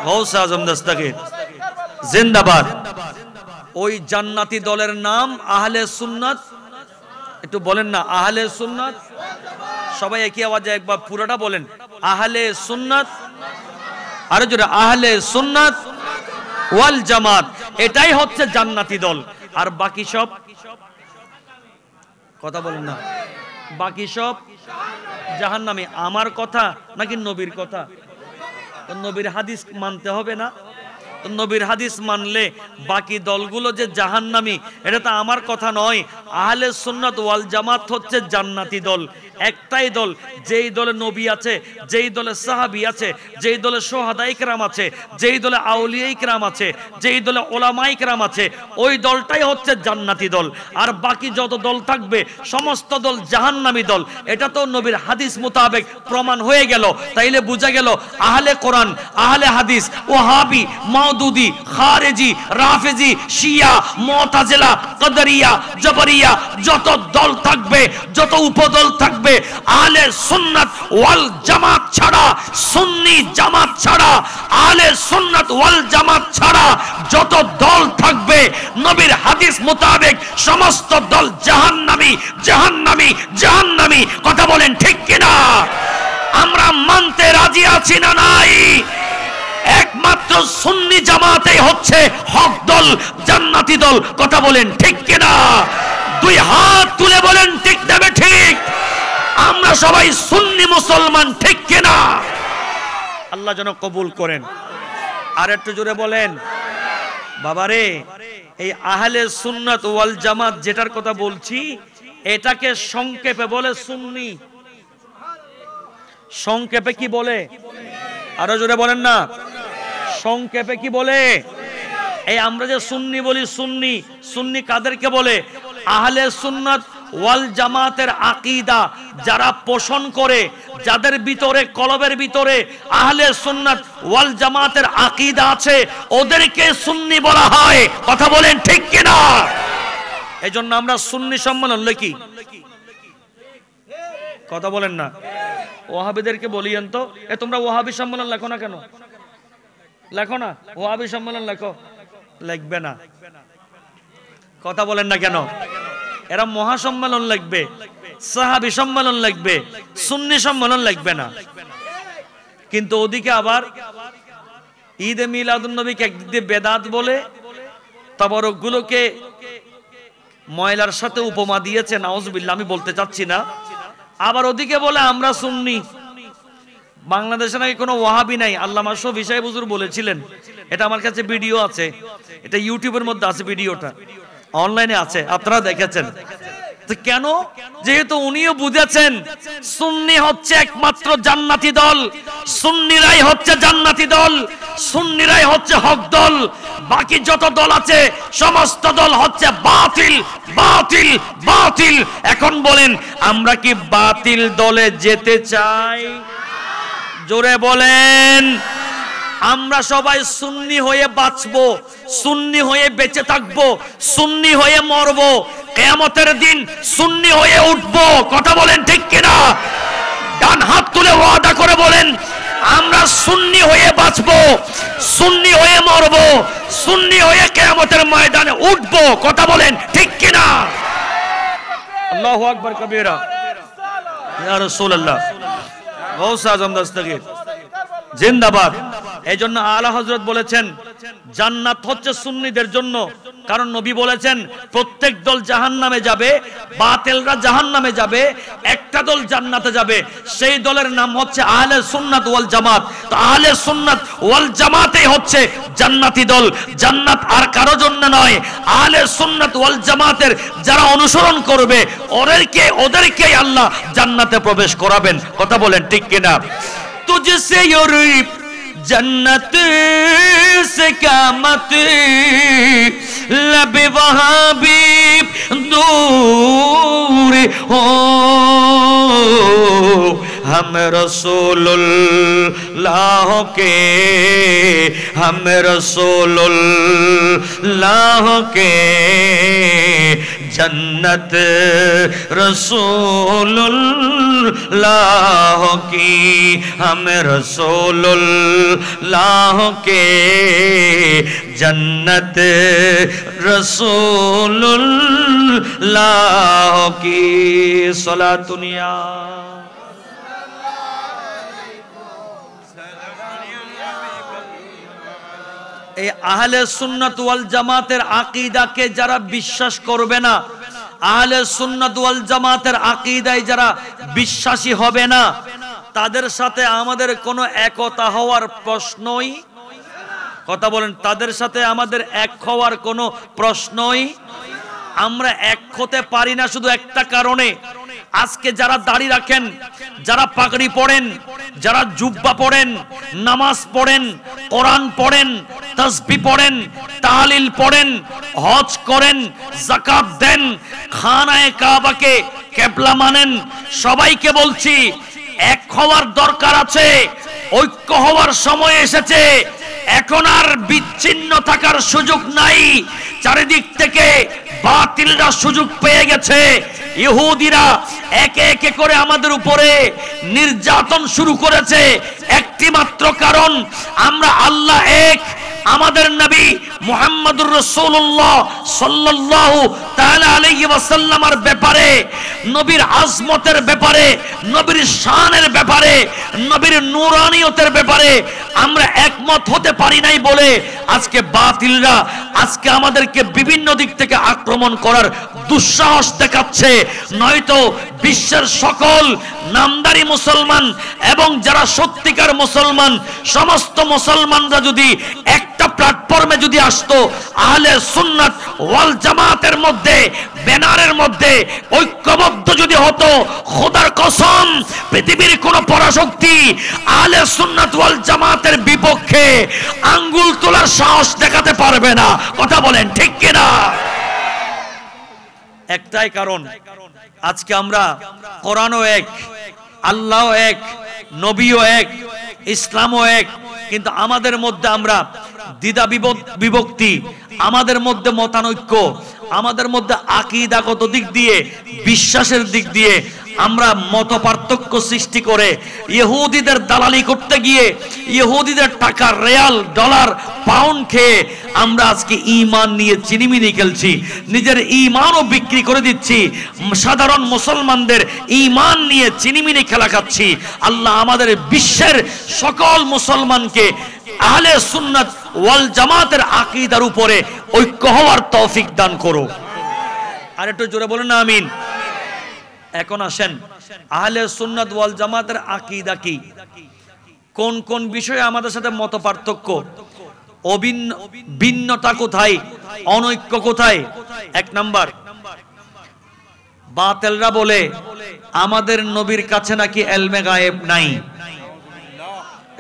গাউস আজম দস্তগীর জিন্দাবাদ। ওই জান্নাতি দলের নাম আহলে সুন্নাত। একটু বলেন না, আহলে সুন্নাত। সবাই একই আওয়াজে একবার পুরোটা বলেন, আহলে সুন্নাত। আরো জোরে, আহলে সুন্নাত ওয়াল জামাত। এটাই হচ্ছে জান্নাতি দল। আর বাকি সব, কথা বলেন না, বাকি সব জাহান্নামী। আমার কথা নাকি নবীর কথা? তো নবীর হাদিস মানতে হবে না? তো নবীর হাদিস মানলে বাকি দলগুলো যে জাহান্নামী, এটা তো আমার কথা নয়। আহলে সুন্নাত ওয়াল জামাত হচ্ছে জান্নাতি দল। একটাই দল, যেই দলে নবী আছে, যেই দলে সাহাবী আছে, যেই দলে শুহাদায়ে কেরাম আছে, যেই দলে আউলিয়ায়ে কেরাম আছে, যেই দলে উলামায়ে কেরাম আছে, ওই দলটাই হচ্ছে জান্নাতি দল। আর বাকি যত দল থাকবে সমস্ত দল জাহান্নামী দল। এটা তো নবীর হাদিস মোতাবেক প্রমাণ হয়ে গেল। তাইলে বোঝা গেল আহলে কোরআন, আহলে হাদিস, ওয়াহাবি, মাউদুদি, খারেজি, রাফেজি, শিয়া, মুতাজিলা, কদরিয়া, জবরিয়া, যত দল থাকবে, যত উপদল থাকবে, আহলে সুন্নাত ওয়াল জামাত ছাড়া, সুন্নি জামাত ছাড়া, আহলে সুন্নাত ওয়াল জামাত ছাড়া যত দল থাকবে, নবীর হাদিস মোতাবেক সমস্ত দল জাহান্নামী, জাহান্নামী, জাহান্নামী। কথা বলেন ঠিক কিনা? আমরা মানতে রাজি আছি না নাই? একমাত্র সুন্নি জামাতেই হচ্ছে হক দল, জান্নাতি দল। কথা বলেন ঠিক কিনা? দুই হাত তুলে বলেন ঠিক দেবে ঠিক। আমরা সবাই সুন্নি মুসলমান, ঠিক কিনা? আল্লাহ যেন কবুল করেন। আর একটু জোরে বলেন। বাবারে, এই আহলে সুন্নাত ওয়াল জামাত যেটার কথা বলছি, এটাকে সংক্ষেপে বলে সুন্নি। সংক্ষেপে কি বলে? আরো জোরে বলেন না, সংক্ষেপে কি বলে? এই আমরা যে সুন্নি বলি, সুন্নি, সুন্নি কাদেরকে বলে? আহলে সুন্নাত ওয়াল জামাতের আকীদা যারা পোষণ করে, যাদের ভিতরে কলবের ভিতরে আহলে সুন্নাত ওয়াল জামাতের আকীদা আছে, ওদেরকে সুন্নি বলা হয়। কথা বলেন ঠিক কিনা? এজন্য আমরা সুন্নি সম্মেলন লিখি। কথা বলেন না। ওয়াহাবিদেরকে বলিয়েন তো, তোমরা ওয়াহাবি সম্মেলন লেখো না কেন? লেখো না, ওয়াহাবি সম্মেলন লেখো। লিখবে না। কথা বলেন না কেন? এরা মহাসম্মেলন লিখবে, সাহাবী সম্মেলন লিখবে, সুন্নি সম্মেলন লিখবে না। কিন্তু ওদিকে আবার ঈদে মিলাদুন নবীকে একদিক দিয়ে বেদাত বলে, তাবারক গুলোকে ময়লার সাথে উপমা দিয়েছে, নাউজুবিল্লাহ, আমি বলতে চাচ্ছি না। আবার ওদিকে বলে আমরা সুন্নি। বাংলাদেশে নাকি কোনো ওয়াহাবি নাই, আল্লামা শফি সাহেব হুজুর বলেছিলেন। এটা আমার কাছে ভিডিও আছে, এটা ইউটিউবের মধ্যে আছে, ভিডিওটা অনলাইনে আছে, আপনারা দেখেছেন। তো কেন? যেহেতু উনিও বুঝেছেন সুন্নি হচ্ছে একমাত্র জান্নাতি দল, সুন্নিরাই হচ্ছে জান্নাতি দল, সুন্নিরাই হচ্ছে হক দল। বাকি যত দল আছে সমস্ত দল হচ্ছে বাতিল, বাতিল, বাতিল। এখন বলেন আমরা কি বাতিল দলে যেতে চাই? জোরে বলেন। আমরা সবাই সুন্নি হয়ে বাঁচবো, সুন্নি হয়ে বেঁচে থাকবো, সুন্নি হয়ে মরবো, কিয়ামতের দিন সুন্নি হয়ে উঠবো। কথা বলেন ঠিক কিনা? ডান হাত তুলে ওয়াদা করে বলেন আমরা সুন্নি হয়ে বাঁচবো, সুন্নি হয়ে মরবো, সুন্নি হয়ে কিয়ামতের ময়দানে উঠবো। কথা বলেন ঠিক কিনা? আল্লাহু আকবার কবীরা। ইয়া রাসূলুল্লাহ, গাউস আজম দস্তগীর জিন্দাবাদ। এই জন্য আলা হযরত বলেছেন জান্নাত হচ্ছে সুন্নিদের জন্য, কারণ নবী বলেছেন প্রত্যেক দল জাহান্নামে যাবে, বাতিলরা জাহান্নামে যাবে, একটা দল জান্নাতে যাবে, সেই দলের নাম হচ্ছে আহলে সুন্নাত ওয়াল জামাত। তো আহলে সুন্নাত ওয়াল জামাতই হচ্ছে জান্নাতি দল, জান্নাত আর কারো জন্য নয়। আহলে সুন্নাত ওয়াল জামাতের যারা অনুসরণ করবে ওদেরকেই আল্লাহ জান্নাতে প্রবেশ করাবেন। কথা বলেন ঠিক কিনা? तुझसे जन्नत से क्या मत, लब वहाँ भी दूर हो, हम रसूलुल्लाह के, हम रसूलुल्लाह के, जन्नत रसूलुल्लाह की, हम रसूलुल्लाह के, जन्नत रसूलुल्लाह की। सलातुनिया এই আহলে সুন্নাত ওয়াল জামাতের আকীদাকে যারা বিশ্বাস করবে না, আহলে সুন্নাত ওয়াল জামাতের আকীদায় যারা বিশ্বাসী হবে না, তাদের সাথে আমাদের কোনো একতা হওয়ার প্রশ্নই, কথা বলেন, তাদের সাথে আমাদের এক হওয়ার কোনো প্রশ্নই। আমরা এক হতে পারি না শুধু একটা কারণে, আজকে যারা দাড়ি রাখেন, যারা পাগড়ি পড়েন, যারা জুব্বা পড়েন, নামাজ পড়েন, কোরআন পড়েন, তাসবিহ পড়েন, তাহলিল পড়েন, হজ করেন, যাকাত দেন, খানায়ে কাবাকে কিবলা মানেন, সবাইকে বলছি এক হওয়ার দরকার আছে, ঐক্য হওয়ার সময় এসেছে। এখন আর বিচ্ছিন্ন থাকার সুযোগ নাই। চারিদিক থেকে বাতিলরা সুযোগ পেয়ে গেছে। ইহুদিরা একে একে করে আমাদের উপরে নির্যাতন শুরু করেছে, একটি মাত্র কারণ আমরা আল্লাহ এক, আমাদের নবী মুহাম্মদুর রাসূলুল্লাহ সাল্লাল্লাহু তাআলা আলাইহি ওয়াসাল্লামের ব্যাপারে, নবীর আজমতের ব্যাপারে, নবীর শানের ব্যাপারে, নবীর নূরানিয়তের ব্যাপারে আমরা একমত হতে পারি নাই বলে আজকে বাতিলরা আজকে আমাদেরকে বিভিন্ন দিক থেকে আক্রমণ করার দুঃসাহস দেখাচ্ছে। নয়তো বিশ্বের সকল নামদারি মুসলমান এবং যারা সত্যিকার মুসলমান, সমস্ত মুসলমানরা যদি একটা প্ল্যাটফর্মে যদি আসতো, আহলে সুন্নাত ওয়াল জামাতের মধ্যে, ব্যানারের মধ্যে ঐক্যবদ্ধ যদি হতো, খোদার কসম পৃথিবীর কোন পরাশক্তি আহলে সুন্নাত ওয়াল জামাতের বিপক্ষে আঙ্গুল তোলার সাহস দেখাতে পারবে না। কথা বলেন ঠিক কিনা? একটাই কারণ, আজকে আমরা কোরআনও এক, আল্লাহও এক, নবীও এক, ইসলামও এক, কিন্তু আমাদের মধ্যে আমরা দ্বিধা বিভক্তি, আমাদের মধ্যে মতানৈক্য, আমাদের মধ্যে আকীদাগত দিক দিয়ে, বিশ্বাসের দিক দিয়ে আমরা মত পার্থক্য সৃষ্টি করে ইহুদিদের দালালি করতে গিয়ে ইহুদিদের টাকা, রিয়াল, ডলার, পাউন্ড খেয়ে আমরা আজকে ঈমান নিয়ে চিনিমিনি খেলছি, নিজের ঈমানও বিক্রি করে দিচ্ছি, সাধারণ মুসলমানদের ঈমান নিয়ে চিনিমিনি খেলা খাচ্ছি। আল্লাহ আমাদের বিশ্বের সকল মুসলমানকে আহলে সুন্নাত ওয়াল জামাতের আকীদার উপরে ঐক্য হওয়ার তৌফিক দান করো। আর একটু জোরে বলেন না আমিন। এখন আসেন, আহলে সুন্নাত ওয়াল জামাতের আকীদা কি, কোন কোন বিষয়ে আমাদের সাথে মত পার্থক্য, ভিন্নতা কোথায়, অনৈক্য কোথায়। এক নাম্বার, বাতিলরা বলে আমাদের নবীর কাছে নাকি ইলমে গায়েব নাই।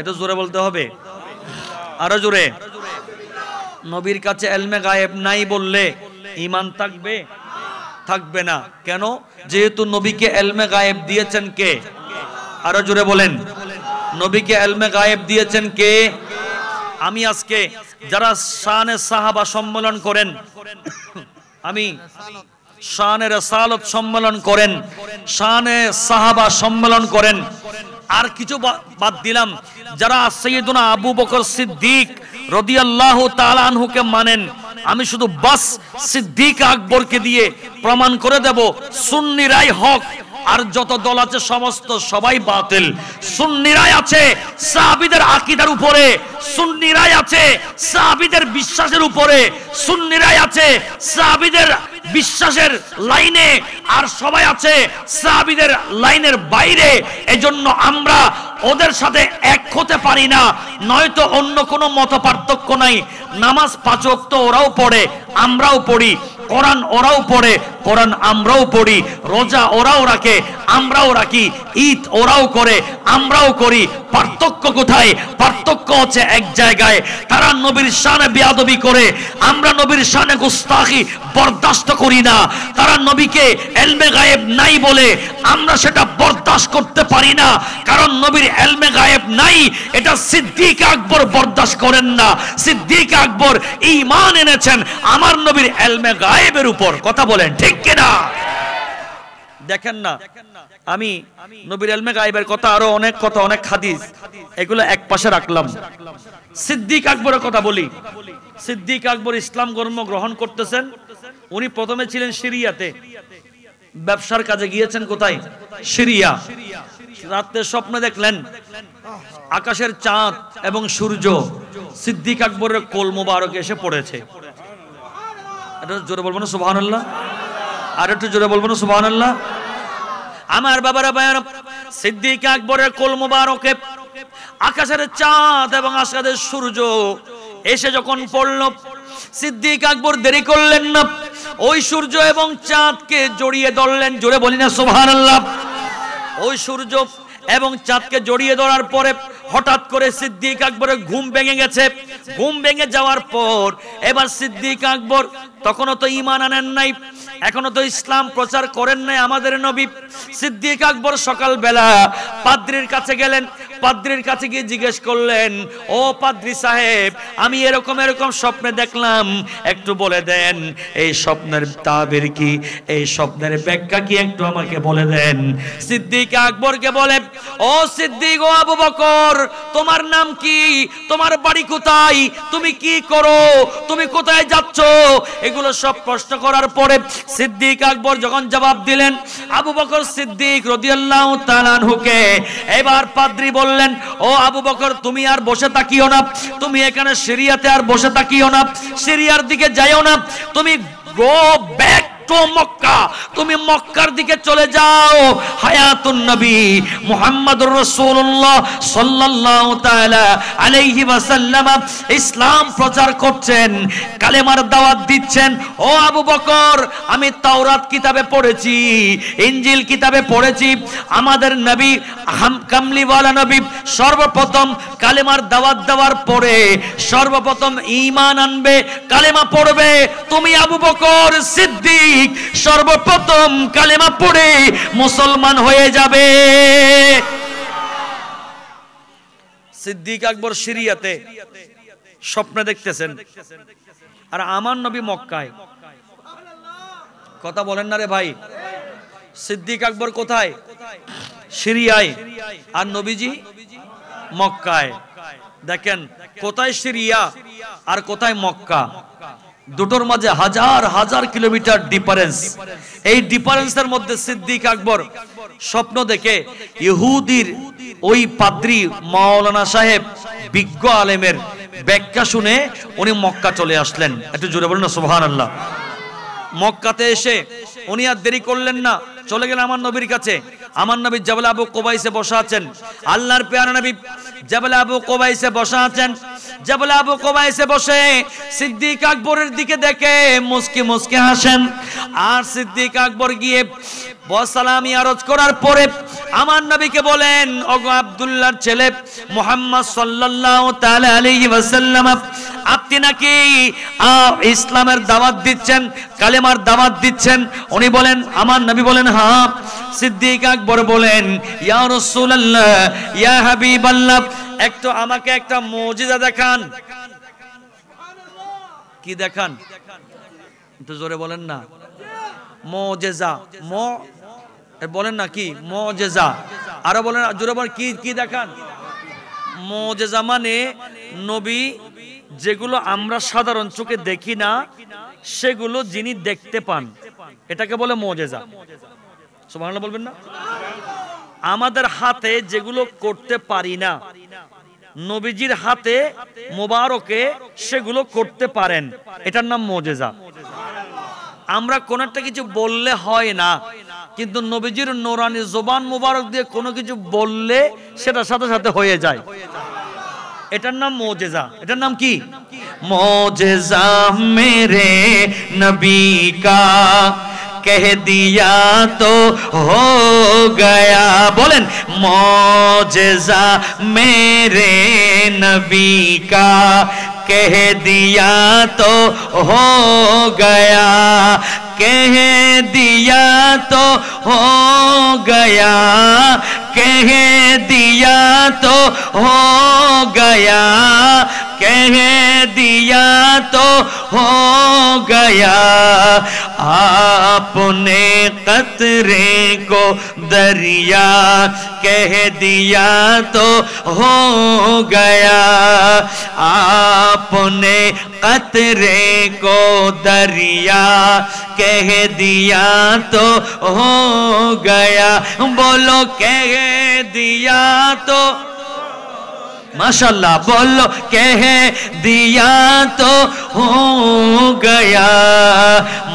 এটা জোরে বলতে হবে, আরো জোরে। নবীর কাছে ইলমে গায়েব নাই বললে ঈমান থাকবে? থাকবে না। কেন? যেহেতু নবীকে ইলমে গায়েব দিয়েছেন কে? আরো জোরে বলেন, নবীকে ইলমে গায়েব দিয়েছেন কে? আমি আজকে যারা শানে সাহাবা সম্মেলন করেন, আমি শানে রাসালত সম্মেলন করেন, শানে সাহাবা সম্মেলন করেন, আর কিছু বাদ দিলাম, যারা সাইয়েদুনা আবু বকর সিদ্দিক রাদিয়াল্লাহু তাআলা আনহুকে মানেন, আমি শুধু বাস সিদ্দিক আকবরকে দিয়ে প্রমাণ করে দেব সুন্নিরাই হক, আর যত দল আছে সমস্ত সবাই বাতিল। সুন্নিরাই আছে সাহাবীদের আকীদার উপরে, সুন্নিরাই আছে সাহাবীদের বিশ্বাসের উপরে, সুন্নিরাই আছে সাহাবীদের বিশ্বাসের লাইনে, আর সবাই আছে সাহাবীদের লাইনের বাইরে। এজন্য আমরা ওদের সাথে এক হতে পারি না, নয়তো অন্য কোনো মত পার্থক্য নাই। নামাজ 5 ওয়াক্ত ওরাও পড়ে, আমরাও পড়ি, কোরআন ওরাও পড়ে, কোরআন আমরাও পড়ি, রোজা ওরাও রাখে, আমরাও রাখি, ঈদ ওরাও করে, আমরাও করি। পার্থক্য কোথায়? পার্থক্য হচ্ছে এক জায়গায়, তারা নবীর শানে বেয়াদবি করে, আমরা নবীর শানে গুস্তাখি বরদাস্ত করি না। তারা নবীকে ইলমে গায়েব নাই বলে আমরা সেটা বরদাস্ত করতে পারি না, কারণ নবীর ইলমে গায়েব নাই এটা সিদ্দিক আকবর বরদাস্ত করেন না। সিদ্দিক আকবর ঈমান এনেছেন আমার নবীর ইলমে গায়েবের উপর। কথা বলেন ঠিক কিনা? দেখেন না, আমি নবীর ইলমে গায়েবের কথা, আরো অনেক কথা, অনেক হাদিস, এগুলো এক পাশে রাখলাম। সিদ্দিক আকবরের কথা বলি। সিদ্দিক আকবর ইসলাম ধর্ম গ্রহণ করতেছেন। উনি প্রথমে ছিলেন সিরিয়াতে, ব্যবসার কাজে গিয়েছেন। কোথায়? সিরিয়া। রাতে স্বপ্নে দেখলেন আকাশের চাঁদ এবং সূর্য সিদ্দিক আকবরের কোল মোবারক এসে পড়েছে। এটা জোরে বলবো না সুবহানাল্লাহ? আর একটু জোরে বলবো না সুবহানাল্লাহ? আমার বাবারা ভাইয়ারা, সিদ্দিক আকবরের কোল মোবারকে আকাশের চাঁদ এবং আকাশের সূর্য এসে যখন পড়ল, সিদ্দিক আকবর দেরি করলেন না, ওই সূর্য এবং চাঁদকে জড়িয়ে ধরলেন। জোরে বলি না সুবহানাল্লাহ? ওই সূর্য এবং চাঁদকে জড়িয়ে ধরার পরে হঠাৎ করে সিদ্দিক আকবরের ঘুম ভেঙে গেছে। ঘুম ভেঙে যাওয়ার পর এবার সিদ্দিক আকবর তখনও তো ঈমান আনেন নাই, এখনো তো ইসলাম প্রচার করেন নাই আমাদের নবী। সিদ্দিক আকবর সকালবেলা পাদ্রীর কাছে গেলেন। পাদ্রীর কাছে গিয়ে জিজ্ঞেস করলেন, ও পাদ্রী সাহেব, আমি এরকম এরকম স্বপ্নে দেখলাম, একটু বলে দেন এই স্বপ্নের তাবির কি, এই স্বপ্নের ব্যাখ্যা কি, একটু আমাকে বলে দেন। সিদ্দিক আকবরকে বলে, ও সিদ্দিক, ও আবু বকর, তোমার নাম কি, তোমার বাড়ি কোথায়, তুমি কি করো, তুমি কোথায় যাচ্ছ, এগুলো সব প্রশ্ন করার পরে সিদ্দিক আকবর যখন জবাব দিলেন, আবু বকর সিদ্দিক রাদিয়াল্লাহু তাআলা আনহুকে এবার পাদ্রী বললেন, ও আবু বকর, তুমি আর বসে থাকিও না, তুমি এখানে সিরিয়াতে আর বসে থাকিও না, সিরিয়ার দিকে যাইও না, তুমি গো ব্যাক টু মক্কা, তুমি মক্কার দিকে চলে যাও। হায়াতুন নবী মুহাম্মদুর রাসূলুল্লাহ সাল্লাল্লাহু তাআলা আলাইহি ওয়াসাল্লাম ইসলাম প্রচার করছেন, কালেমার দাওয়াত দিচ্ছেন। ও আবু বকর, আমি তাওরাত কিতাবে পড়েছি, ইনজিল কিতাবে পড়েছি, আমাদের নবী কামলিওয়ালা নবী সর্বপ্রথম কালেমার দাওয়াত দেওয়ার পরে সর্বপ্রথম ঈমান আনবে, কালেমা পড়বে। তুমি আবু বকর সিদ্দিক সিদ্দিক সর্বপ্রথম কালেমা পড়ে মুসলমান হয়ে যাবে। সিদ্দিক আকবর সিরিয়াতে স্বপ্নে দেখতেছেন, আর আমার নবী মক্কায়। কথা বলেন না রে ভাই। সিদ্দিক আকবর কোথায়? সিরিয়ায়, আর নবীজি মক্কায়। দেখেন কোথায় সিরিয়া আর কোথায় মক্কা, দুটোর মাঝে হাজার হাজার কিলোমিটার ডিফারেন্স। এই ডিফারেন্সের মধ্যে সিদ্দিক আকবর স্বপ্ন দেখে ইহুদির ওই পাদ্রী মাওলানা সাহেব বিজ্ঞ আলেমের ব্যাখ্যা শুনে উনি মক্কা চলে আসলেন। একটু জোরে বলুন না সুবহানাল্লাহ। মক্কাতে এসে উনি আর দেরি করলেন না, চলে গেলেন আমার নবীর কাছে। আমার নবী জাবাল আবু কুবাইসে বসা আছেন। আল্লাহর পেয়ারা নবী জাবাল আবু কুবাইসে বসা আছেন। জাবাল আবু কুবাইসে বসে সিদ্দিক আকবরের দিকে দেখে মুস্কি মুস্কি হাসেন। আর সিদ্দিক আকবর গিয়ে সালামি আরজ করার পরে আমার নবীকে বলেন, ওগো আব্দুল্লাহর ছেলে মুহাম্মদ সাল্লাল্লাহু তাআলা আলাইহি ওয়াসাল্লাম, আপনি নাকি ইসলামের দাওয়াত দিচ্ছেন, কালেমার দাওয়াত দিচ্ছেন? উনি বলেন, আমার নবী বলেন হ্যাঁ। সিদ্দিক আকবর বলেন, ইয়া রাসূলুল্লাহ, ইয়া হাবিবাল্লাহ, একটু আমাকে একটা মুজিজা দেখান। কি দেখান? একটু জোরে বলেন না। মুজিজা, বলেন না কি মুজিজা? আরো বলেন, জোরে বলেন, কি কি দেখান? মুজিজা মানে নবী যেগুলো আমরা সাধারণ চোখে দেখি না, সেগুলো যিনি দেখতে পান, এটাকে বলে মুজিজা। সুবহানাল্লাহ বলবেন না? আমাদের হাতে যেগুলো করতে পারি না, নবীজির হাতে মোবারকে সেগুলো করতে পারেন, এটার নাম মুজিজা। আমরা কোন একটা কিছু বললে হয় না, কিন্তু নবীজির নূরানি জবান মোবারক দিয়ে কোনো কিছু বললে সেটা সাথে সাথে হয়ে যায়, এটার নাম মুজিজা। এটার নাম কি? মুজিজা মেরে নবী কা कह दिया तो हो गया। बोलें, मौजज़ा मेरे नबी का कह दिया तो हो गया, कह दिया तो हो गया, कह दिया तो हो गया, कह दिया तो हो गया। आपने कतरे को दरिया कह दिया तो हो गया, आपने कतरे को दरिया कह दिया तो हो गया। बोलो कह दिया तो, माशाल्लाह, बोलो कह दिया तो हो गया।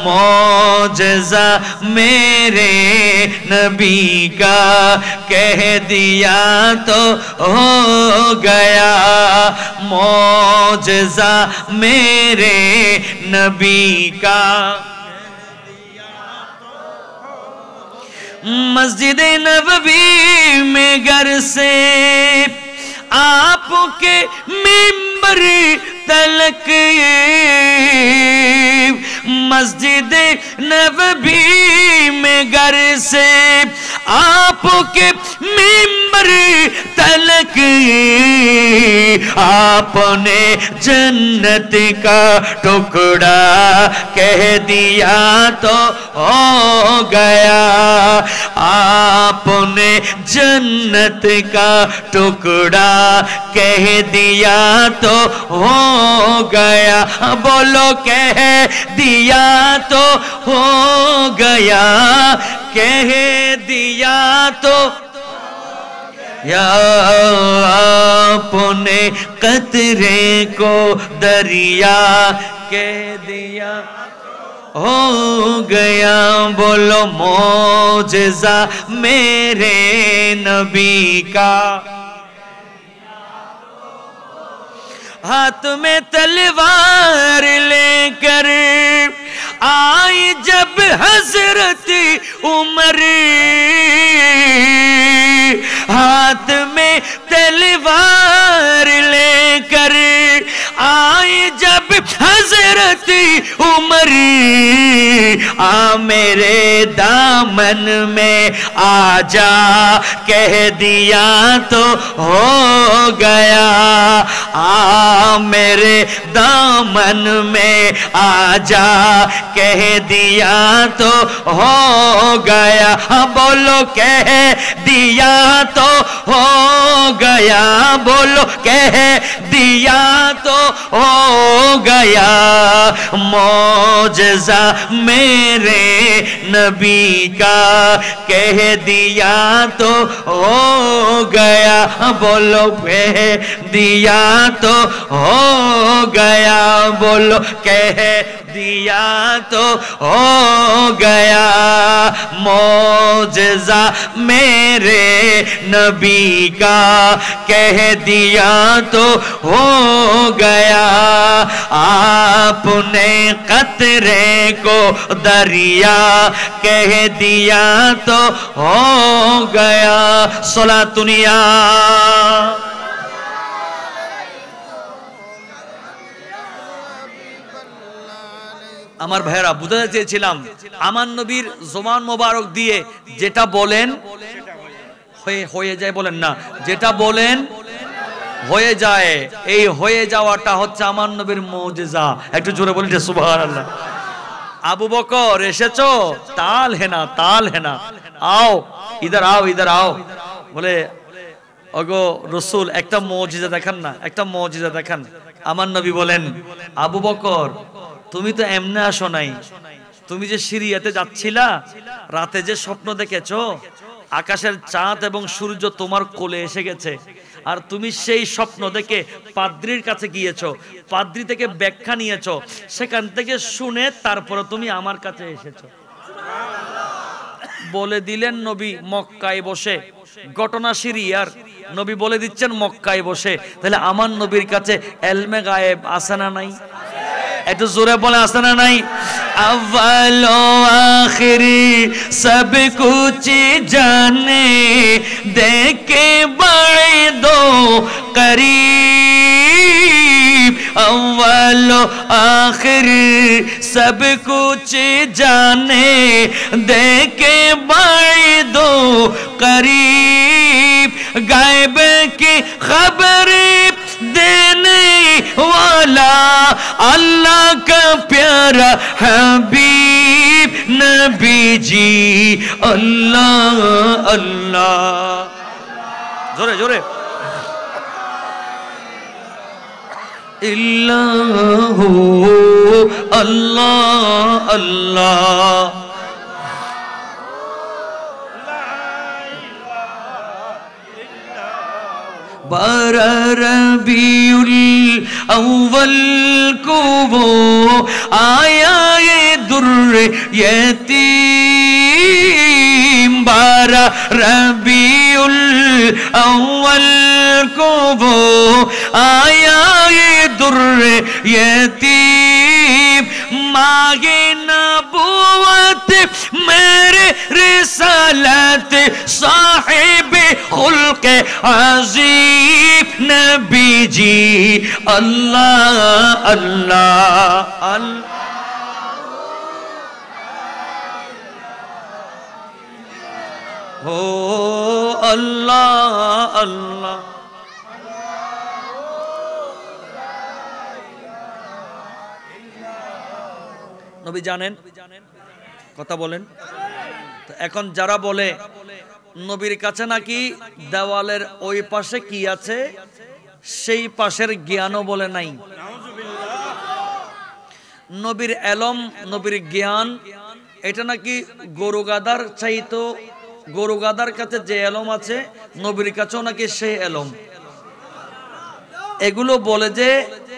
मौजज़ा मेरे नबी का कह दिया तो हो गया, मौजज़ा मेरे नबी का। मस्जिद नबवी में घर से आपके मिंबर तलक, मस्जिद नबवी में घर से आपके मिंबर तलक, आपने जन्नत का टुकड़ा कह दिया तो हो गया, आपने जन्नत का टुकड़ा कह दिया तो हो गया। बोलो कह दिया तो हो गया, कह दिया तो। या आपने कतरे को दरिया कह दिया हो गया। बोलो मौजज़ा मेरे नबी का। हाथ में तलवार लेकर आई जब हजरत उमर, हाथ में तलवार लेकर आई जब हजरत उमर, आ मेरे दामन में आ जा, कह दिया तो हो गया। आ मेरे दामन में आ जा, कह दिया तो हो गया। बोलो कह दिया तो हो गया, बोलो कह दिया तो हो गया। मौजज़ा मेरे नबी का कह दिया तो हो गया, बोलो कह दिया तो हो गया, बोलो कह दिया तो हो गया। मौजज़ा मेरे नबी का कह दिया तो हो गया। आपने कतरे को दरिया कह दिया तो हो गया। सलातुनिया আমার ভাইরা বুঝাতে চেয়েছিলাম আমার নবীর জবান মোবারক দিয়ে যেটা বলেন হয়ে যায়, বলেন না, যেটা বলেন হয়ে যায়। এই হয়ে যাওয়াটা হচ্ছে আমার নবীর মুজিজা। একটু জোরে বলেন সুবহানাল্লাহ। আবু বকর এসেছো, তাল হেনা তাল হেনা, आओ इधर आओ इधर आओ। বলে ওগো রাসূল একটা মুজিজা দেখান না, একটা মুজিজা দেখান। আমার নবী বলেন আবু বকর তুমি তো এমনি আসো নাই, তুমি যে সিরিয়াতে যাচ্ছিলা রাতে যে স্বপ্ন দেখেছো আকাশের চাঁদ এবং সূর্য তোমার কোলে এসে গেছে, আর তুমি সেই স্বপ্ন দেখে পাদ্রীর কাছে গিয়েছো, পাদ্রী থেকে ব্যাখ্যা নিয়েছো, সেখান থেকে শুনে তারপরে তুমি আমার কাছে এসেছো। বলে দিলেন নবী মক্কায় বসে, ঘটনা সিরিয়ার, নবী বলে দিচ্ছেন মক্কায় বসে। তাহলে আমার নবীর কাছে এলমে গায়েব আছে না নাই? একটু জোরে বলে আছে না নাই? अव्वल आखिरी सब कुछ जाने, देखे बाइदो करीब। अव्वल आखिरी सब कुछ जाने, देखे बाइदो करीब। गायब की खबर देने वाला अल्लाह का प्यारा हबीब नबी जी। अल्लाह अल्लाह, जोरे जोरे। इल्लाहु अल्लाह अल्लाह। रबीउल अव्वल को वो आया ये दुर्र यतीम। बारह रबीउल अव्वल को वो आया ये दुर्र यतीम। मागे नबूवत मेरे रिसालत साहिब खुल्क अज़ीम नबी जी। अल्लाह अल्लाह अल्लाह। हो अल्लाह अल्लाह। নবী জানেন কথা বলেন তো। এখন যারা বলে নবীর কাছে নাকি দেওয়ালের ওই পাশে কি আছে সেই পাশের জ্ঞানও বলে নাই। নবীর এলম, নবীর জ্ঞান এটা নাকি গরু গাদার চাইতো, গরু গাদার কাছে যে এলম আছে নবীর কাছেও নাকি সেই এলম। এগুলো বলে যে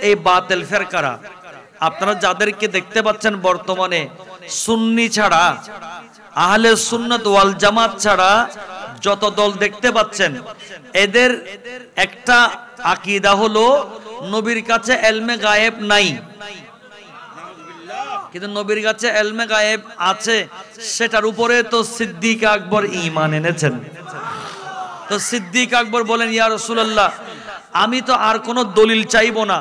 এই বাতিল ফেরকারা। আপনারা যাদেরকে দেখতে পাচ্ছেন বর্তমানে সুন্নি ছাড়া, আহলে সুন্নাত ওয়াল জামাত ছাড়া যত দল দেখতে পাচ্ছেন, এদের একটা আকীদা হলো নবীর কাছে এলমে গায়েব নাই, কিন্তু নবীর কাছে এলমে গায়েব আছে। সেটার উপরে তো সিদ্দিক আকবর ঈমান এনেছেন। তো সিদ্দিক আকবর বলেন ইয়া রাসূলুল্লাহ আমি তো আর কোনো দলিল চাইবো না,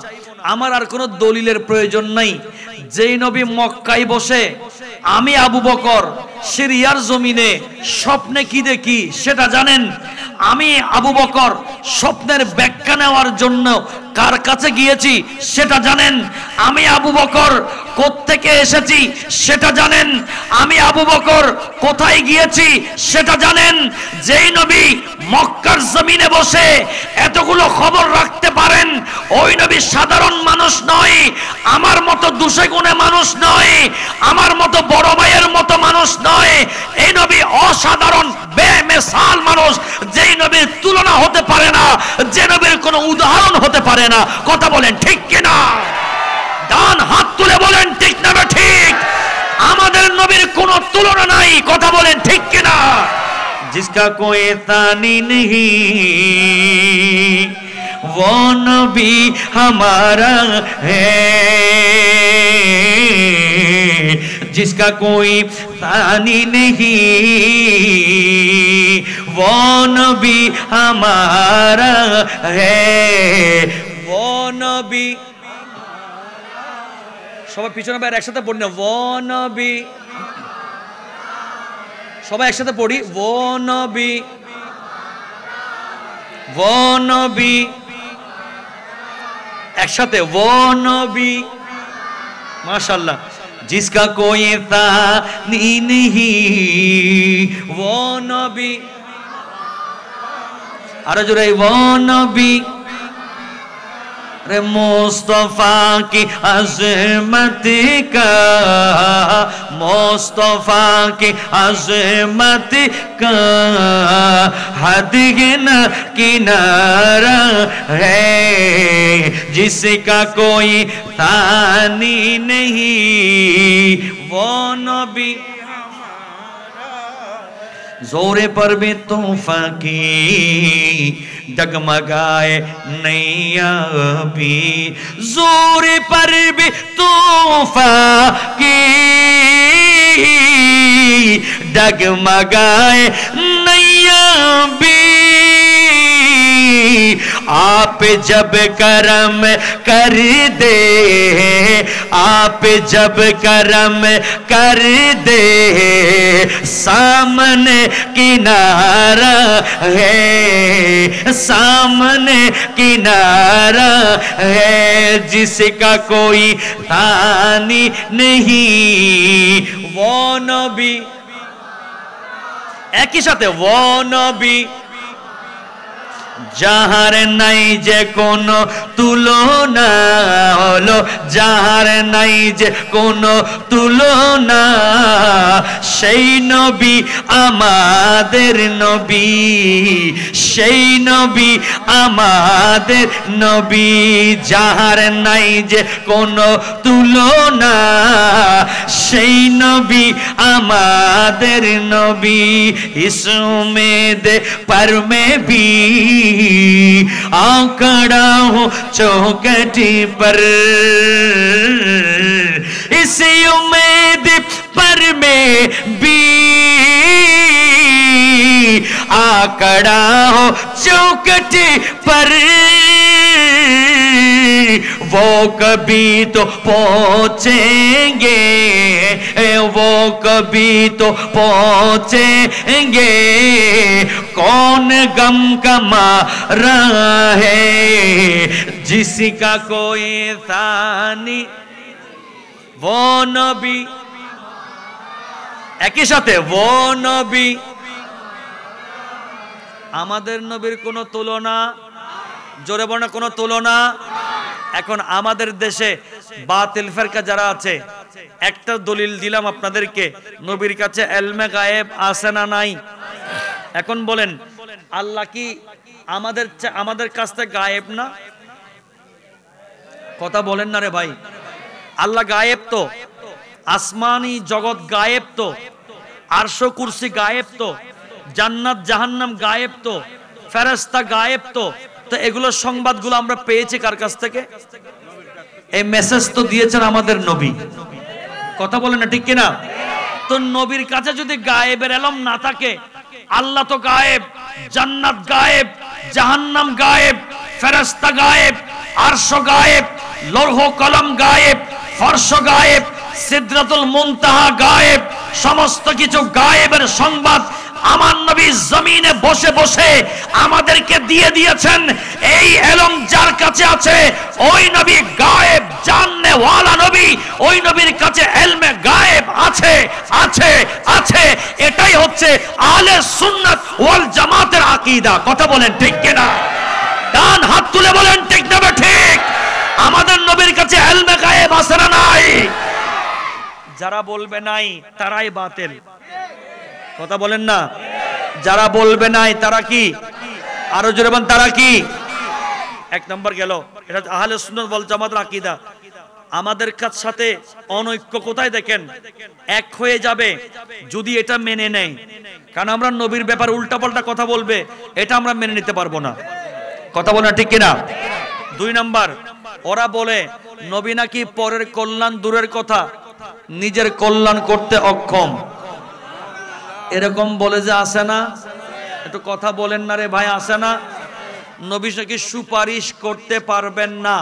আমার আর কোনো দলিলের প্রয়োজন নাই। যেই নবী মক্কায় বসে আমি আবু বকর সিরিয়ার জমিনে স্বপ্নে কি দেখি সেটা জানেন? আমি আবু বকর স্বপ্নের ব্যাখ্যা নেওয়ার জন্য কার কাছে গিয়েছি সেটা জানেন? আমি আবু বকর কোত্থেকে এসেছি সেটা জানেন? আমি আবু বকর কোথায় গিয়েছি সেটা জানেন? যেই নবী মক্কার জমিনে বসে এতগুলো খবর রাখতে পারেন, ওই নবী সাধারণ মানুষ নয়, আমার মতো দুশে গুণে মানুষ নয়, আমার মতো বড় ভাইয়ের মতো মানুষ নয়। এই নবী অসাধারণ বেমিসাল মানুষ, যেই নবীর তুলনা হতে পারে না, যে নবীর কোনো উদাহরণ হতে পারে না। কথা বলেন ঠিক কিনা? ডান হাত তুলে বলেন ঠিক না ঠিক? আমাদের নবীর কোনো তুলনা নাই। কথা বলেন ঠিক কিনা? जिसका कोई तानी नहीं वो नबी हमारा है, जिसका कोई तानी नहीं वो नबी हमारा है, वो नबी। সবাই পিছনে বাইরে একসাথে পড়ি না, वो नबी। সবাই একসাথে পড়ি, वो नबी, वो नबी, একসাথে वो नबी। माशाल्लाह। जिसका कोई तानी नहीं वो नबी, আরো জোরে वो नबी। रे मुस्तफा की अज़मत का, मुस्तफा की अज़मत का हद न किनारा है, जिसका कोई तानी नहीं वो नबी। जोरे पर भी तूफान की डगमगाए नैया भी, जोरे पर भी तूफान की डगमगाए नैया भी, आप जब करम कर दे, आप जब करम कर दे, सामने किनारा है, सामने किनारा है, जिसका कोई तानी नहीं वो नबी। एक ही साथे वो नबी। যাহার নাই যে কোনো তুলনা হলো, যাহার নাই যে কোনো তুলনা, সেই নবী আমাদের নবী, সেই নবী আমাদের নবী। যাহার নাই যে কোনো তুলনা, সেই নবী আমাদের নবী। ইস উম্মেদ पर में भी आंकड़ा हूँ चौखटी पर, इसी उम्मीद पर में भी आंकड़ा हो चौखटी पर, वो कभी तो पहुंचेंगे, वो कभी तो पहुंचेंगे, कौन गम का मारा है, जिसका कोई तानी वो नबी। एक ही साथे वो नबी। আমাদের নবীর কোনো তুলনা, জোরে বর্ণা কোনো তুলনা। এখন আমাদের দেশে বাতিল ফেরকা যারা আছে, একটা দলিল দিলাম আপনাদেরকে, নবীর কাছে ইলমে গায়েব আছে না নাই? এখন বলেন, আল্লাহ কি আমাদের কাছ থেকে গায়েব না? কথা বলেন না রে ভাই। আল্লাহ গায়েব তো, আসমানি জগৎ গায়েব তো, আরশ কুরসি গায়েব তো, জান্নাত জাহান্নাম গায়েব তো, ফেরেশতা গায়েব তো। তো এগুলো সংবাদগুলো আমরা পেয়েছি কার কাছ থেকে? এই মেসেজ তো দিয়েছেন আমাদের নবী। কথা বলেন না ঠিক কিনা? তো নবীর কাছে যদি গায়েবের ইলম না থাকে, আল্লাহ তো গায়েব, জান্নাত গায়েব, জাহান্নাম গায়েব, ফেরেশতা গায়েব, আরশ গায়েব, লৌহ কলম গায়েব, ফরশ গায়েব, সিদরাতুল মুনতাহা গায়েব, সমস্ত কিছু গায়েবের সংবাদ আমার নবী জমিনে বসে বসে আমাদেরকে দিয়ে দিয়েছেন। এই ইলম যার কাছে আছে ওই নবী গায়েব জাননে ওয়ালা নবী, ওই নবীর কাছে ইলমে গায়েব আছে আছে আছে। এটাই হচ্ছে আহলে সুন্নাত ওয়াল জামাতের আকীদা। কথা বলেন ঠিক কিনা? ডান হাত তুলে বলেন ঠিক না ঠিক? আমাদের নবীর কাছে ইলমে গায়েব আছে না নাই? যারা বলবে নাই তারাই বাতিল। কথা বলেন না? যারা বলবে নাই তারা কি? আরো জোরে বলেন তারা কি? এক নম্বর গেল, এটা আহলে সুন্নাত ওয়াল জামাতের আকীদা। আমাদের সাথে অনৈক্য কোথায় দেখেন? এক হয়ে যাবে যদি এটা মেনে নেয়, কারণ আমরা নবীর ব্যাপারে উল্টাপাল্টা কথা বলবে, এটা আমরা মেনে নিতে পারবো না। কথা বলেন ঠিক কিনা? দুই নাম্বার, ওরা বলে নবী নাকি পরের কল্যাণ দূরের কথা নিজের কল্যাণ করতে অক্ষম। এরকম বলে যে আসে না, একটু কথা বলেন না রে ভাই, আসে না? নবী নাকি সুপারিশ করতে পারবেন না,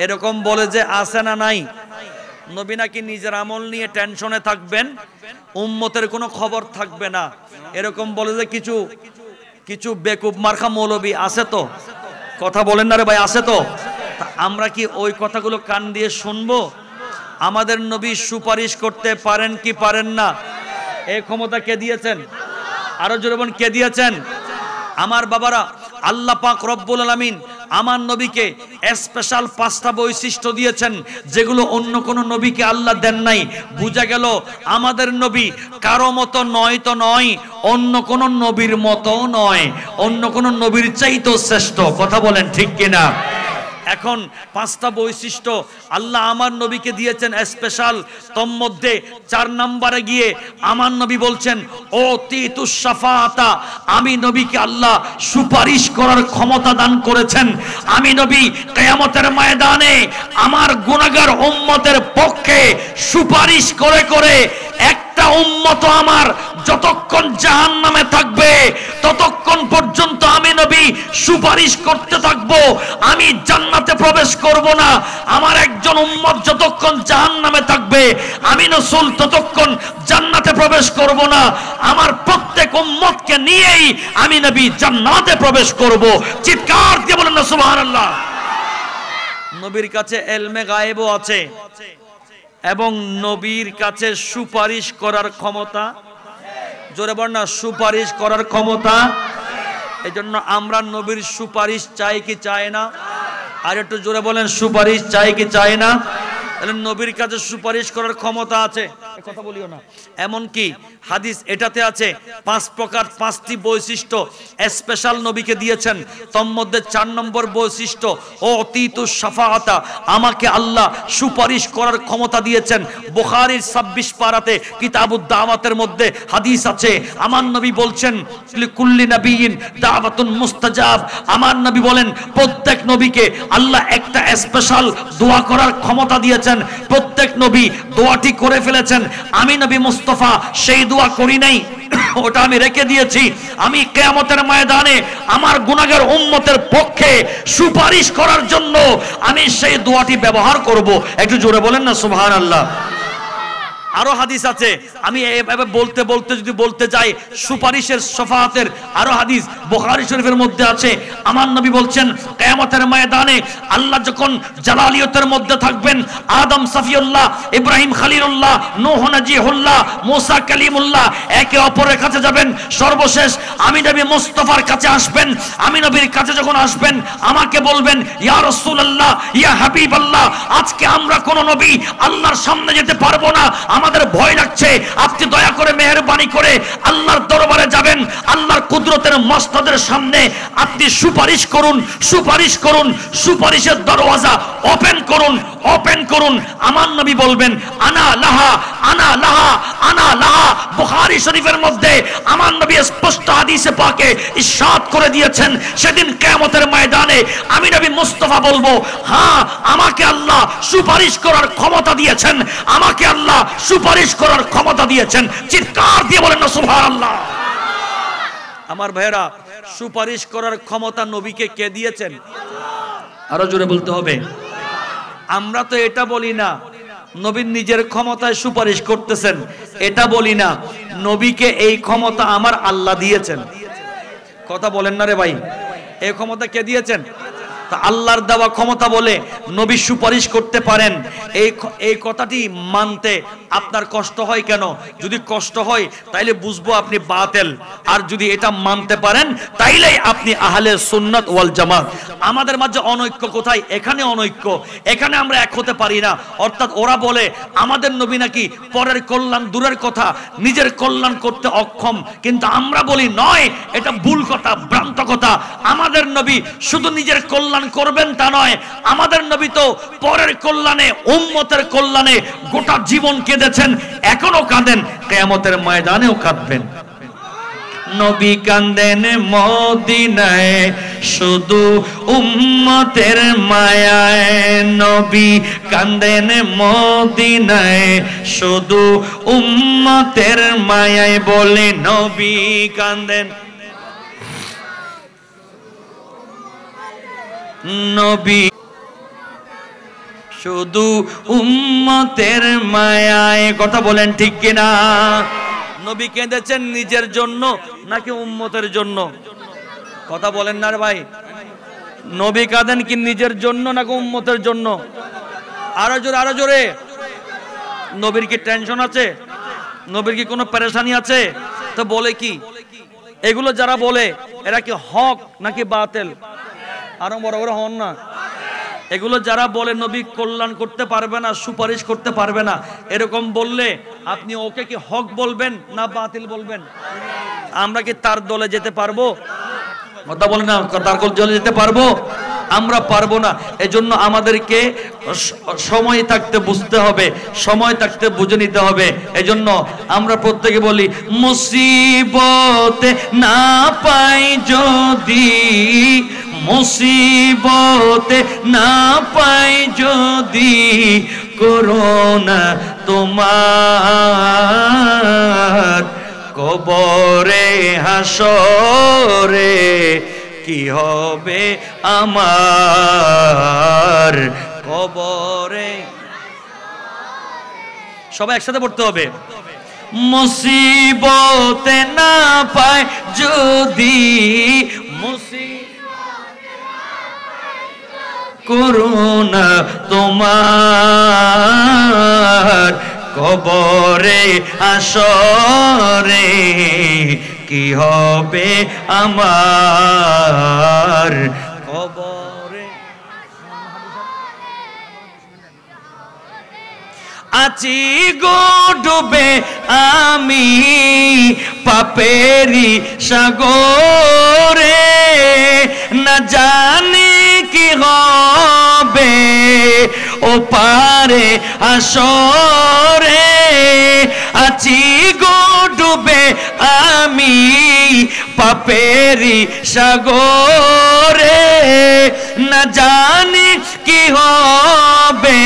এরকম বলে যে আসে না নাই? নবী নাকি নিজের আমল নিয়ে টেনশনে থাকবেন, উম্মতের কোনো খবর থাকবে না, এরকম বলে যে কিছু কিছু বেকুব মার্কা মৌলবী আছে তো। কথা বলেন না রে ভাই, আছে তো? আমরা কি ওই কথাগুলো কান দিয়ে শুনবো? আমাদের নবী সুপারিশ করতে পারেন কি পারেন না? এই ক্ষমতা কে দিয়েছেন? আরো জোরে বলেন কে দিয়েছেন? আমার বাবারা, আল্লাহ পাক রব্বুল আলামিন আমার নবীকে স্পেশাল 5টা বৈশিষ্ট্য দিয়েছেন যেগুলো অন্য কোনো নবীকে আল্লাহ দেন নাই। বুঝা গেল আমাদের নবী কারো মতো নয় তো নয়, অন্য কোন নবীর মতো নয়, অন্য কোন নবীর চাইতেও শ্রেষ্ঠ। কথা বলেন ঠিক কিনা? এখন 5টা বৈশিষ্ট্য আল্লাহ আমার নবীকে দিয়েছেন স্পেশাল। তোর মধ্যে 4 নম্বরে গিয়ে আমার নবী বলছেন ও তিতুস শাফাআতা, আমি নবীকে আল্লাহ সুপারিশ করার ক্ষমতা দান করেছেন। আমি নবী কিয়ামতের ময়দানে আমার গুনাহগার উম্মতের পক্ষে সুপারিশ করে করে একটা উম্মত আমার যতক্ষণ জাহান্নামে থাকবে ততক্ষণ পর্যন্ত আমি নবী সুপারিশ করতে থাকবো। আমি জান্নাতে প্রবেশ করব না। আমার একজন উম্মত যতক্ষণ জাহান্নামে থাকবে আমি রাসূল ততক্ষণ জান্নাতে প্রবেশ করব না। আমার প্রত্যেক উম্মতকে নিয়েই আমি নবী জান্নাতে প্রবেশ করব। চিৎকার দিয়ে বলেন না সুবহানাল্লাহ। নবীর কাছে ইলমে গায়েবও আছে এবং নবীর কাছে সুপারিশ করার ক্ষমতা, জোরে বলেন না, সুপারিশ করার ক্ষমতা। এজন্য আমরা নবীর সুপারিশ চাই কি চাই না? আর একটু জোরে বলেন, সুপারিশ চাই কি চাই না? তাহলে নবীর কাছে সুপারিশ করার ক্ষমতা আছে, কথা বলিও না। এমন কি হাদিস এটাতে আছে 5 প্রকার 5টি বৈশিষ্ট্য স্পেশাল নবীকে দিয়েছেন। তোর মধ্যে 4 নম্বর বৈশিষ্ট্য ও তিতুস শাফাআতা, আমাকে আল্লাহ সুপারিশ করার ক্ষমতা দিয়েছেন। বুখারীর 26 পারাতে কিতাবুদ দাওয়াতের মধ্যে হাদিস আছে, আমার নবী বলছেন লিকুল্লি নাবিয়িন দাওয়াতুন মুস্তাজাব। আমার নবী বলেন প্রত্যেক নবীকে আল্লাহ একটা স্পেশাল দোয়া করার ক্ষমতা দিয়েছেন। প্রত্যেক নবী দোয়াটি করে ফেলেছেন, আমি নবী মুস্তাফা সেই দোয়া করি নাই, ওটা আমি রেখে দিয়েছি। আমি কিয়ামতের ময়দানে আমার গুনাহগার উম্মতের পক্ষে সুপারিশ করার জন্য আমি সেই দোয়াটি ব্যবহার করব। একটু জোরে বলেন না সুবহানাল্লাহ। আরো হাদিস আছে, আমি এভাবে বলতে বলতে যদি বলতে যাই সুপারিশের শাফাআতের আরো হাদিস বুখারী শরীফের মধ্যে আছে। আমার নবী বলছেন কিয়ামতের ময়দানে আল্লাহ যখন জালালিয়তের মধ্যে থাকবেন, আদম সফিউল্লাহ, ইব্রাহিম খলিলুল্লাহ, নূহ নাজিহুল্লাহ, মুসা কালিমুল্লাহ একে অপরের কাছে যাবেন। সর্বশেষ আমি নবী মুস্তাফার কাছে আসবেন। আমি নবীর কাছে যখন আসবেন আমাকে বলবেন ইয়া রাসূলুল্লাহ, ইয়া হাবিবাল্লাহ, আজকে আমরা কোন নবী আল্লাহর সামনে যেতে পারবো না, আমাদের ভয় লাগছে, আপনি দয়া করে মেহেরবানি করে আল্লাহর দরবারে যাবেন, আল্লাহর কুদরতের মসনদের সামনে আপনি সুপারিশ করুন, সুপারিশ করুন, সুপারিশের দরওয়াজা ওপেন করুন, ওপেন করুন। আমার নবী বলবেন আনা লাহা, আনা লাহা, আনা লাহা। বুখারী শরীফের মধ্যে আমার নবী স্পষ্ট হাদিসে পাকে ইরশাদ করে দিয়েছেন, সেদিন কিয়ামতের ময়দানে আমি নবী মুস্তাফা বলবো হ্যাঁ আমাকে আল্লাহ সুপারিশ করার ক্ষমতা দিয়েছেন, আমাকে আল্লাহ সুপারিশ করার ক্ষমতা দিয়েছেন। চিৎকার দিয়ে বলেন না সুবহানাল্লাহ। আমার ভাইরা, সুপারিশ করার ক্ষমতা নবীকে কে দিয়েছেন? আরো জোরে বলতে হবে। আমরা তো এটা বলি না নবী নিজের ক্ষমতায় সুপারিশ করতেছেন এটা বলি না, নবীকে এই ক্ষমতা আমার আল্লাহ দিয়েছেন। কথা বলেন না রে ভাই, এই ক্ষমতা কে দিয়েছেন? তা আল্লাহর দেওয়া ক্ষমতা বলে নবী সুপারিশ করতে পারেন, এই কথাটি মানতে আপনার কষ্ট হয় কেন? যদি কষ্ট হয় তাইলে বুঝবো আপনি বাতিল, আর যদি এটা মানতে পারেন তাইলেই আপনি আহলে সুন্নাত ওয়াল জামাত। আমাদের মাঝে অনৈক্য কোথায়? এখানে অনৈক্য, এখানে আমরা এক হতে পারি না। অর্থাৎ ওরা বলে আমাদের নবী নাকি পরের কল্যাণ দূরের কথা, নিজের কল্যাণ করতে অক্ষম, কিন্তু আমরা বলি নয়, এটা ভুল কথা, ভ্রান্ত কথা। আমাদের নবী শুধু নিজের কল্যাণ করবেন তা নয়, আমাদের নবী তো পরের কল্যাণে, উম্মতের কল্যাণে গোটা জীবন কেঁদেছেন, এখনো কাঁদেন, কিয়ামতের ময়দানেও কাঁদবেন। নবী কাঁদেন মদিনায় শুধু উম্মতের মায়ায়, নবী কাঁদেন মদিনায় শুধু উম্মতের মায়ায়, বলে নবী কাঁদেন, নবী শুধু উম্মতের মায়ায়। কথা বলেন ঠিক কিনা? নবী কেঁদেছেন নিজের জন্য নাকি উম্মতের জন্য? কথা বলেন না রে ভাই, নবী কাঁদেন কি নিজের জন্য নাকি উম্মতের জন্য? আরো জোরে, আরো জোরে। নবীর কি টেনশন আছে? নবীর কি কোনো পেরেশানি আছে? তো বলে কি এগুলো যারা বলে এরা কি হক নাকি বাতিল? আরো বড় বড় হন না। এগুলো যারা বলে নবী কল্যাণ করতে পারবে না, সুপারিশ করতে পারবে না, এরকম বললে আপনি ওকে কি হক বলবেন না বাতিল বলবেন? আমরা কি তার দলে যেতে পারবো? কথা বলে না, তার দলে যেতে পারবো? আমরা পারবো না। এজন্য আমাদেরকে সময় থাকতে বুঝতে হবে, সময় থাকতে বুঝে নিতে হবে। এজন্য আমরা প্রত্যেকে বলি মুসিবতে না পাই যদি, মুসিবতে না পাই যদি, করোনা তোমার কবরে হাসরে কি হবে আমার কবরে। সবাই একসাথে পড়তে হবে। মুসিবতে না পায় যদি, করুণা তোমার কবরে হাসরে কি হবে আমার কবরে। আছি গো ডুবে আমি পাপেরি সাগরে, না জানি কি হবে ও পারে হাসরে। আছি গো ডুবে আমি পাপেরি সাগরে, না জানি কি হবে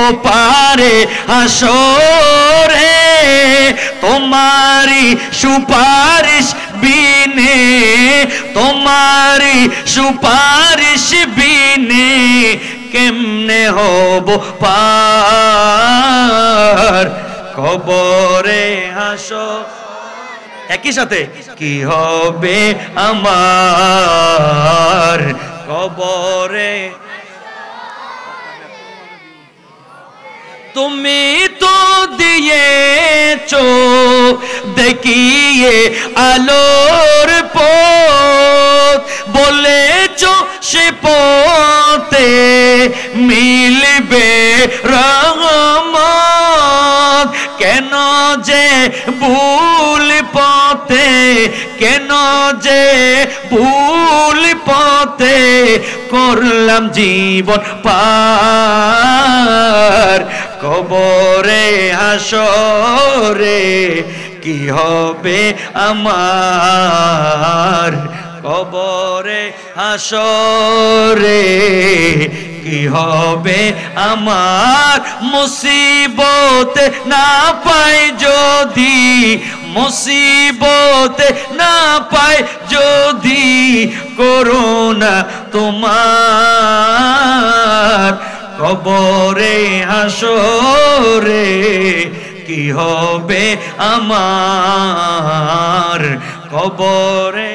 ও পারে হাসরে। তোমারি সুপারিশ বিনে, তোমারি সুপারিশ বিনে কেমনে হব পার কবরে হাসর। একই সাথে কি হবে আমার কবরে। তুমি তো দিয়েছো দেখিয়ে আলোর পথ, বলেছো সে পথে মিলবে রহমত। কেন যে ভুল পথে, কেন যে ভুল পথে করলাম জীবন পার কবরে হাসরে কি হবে আমার কবরে হাসরে কি হবে আমার। মুসিবত না পাই যদি, মুসিবত না পাই যদি, করোনা তোমার কবরে হাসরে কি হবে আমার, কবরে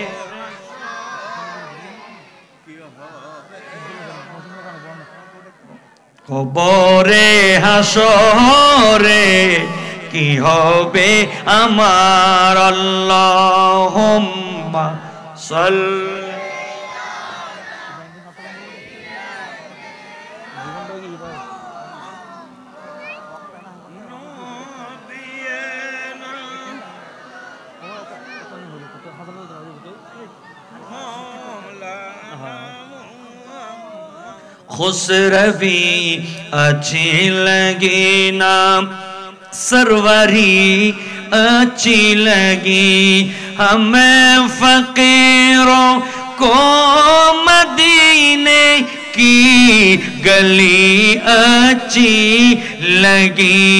কবরে হাসরে কি হবে আমার। আল্লাহুম্মা সাল্লি खुसरवी अच्छी लगी नाम सरवरी अच्छी लगी हमें फकीरों को मदीने की गली अच्छी लगी।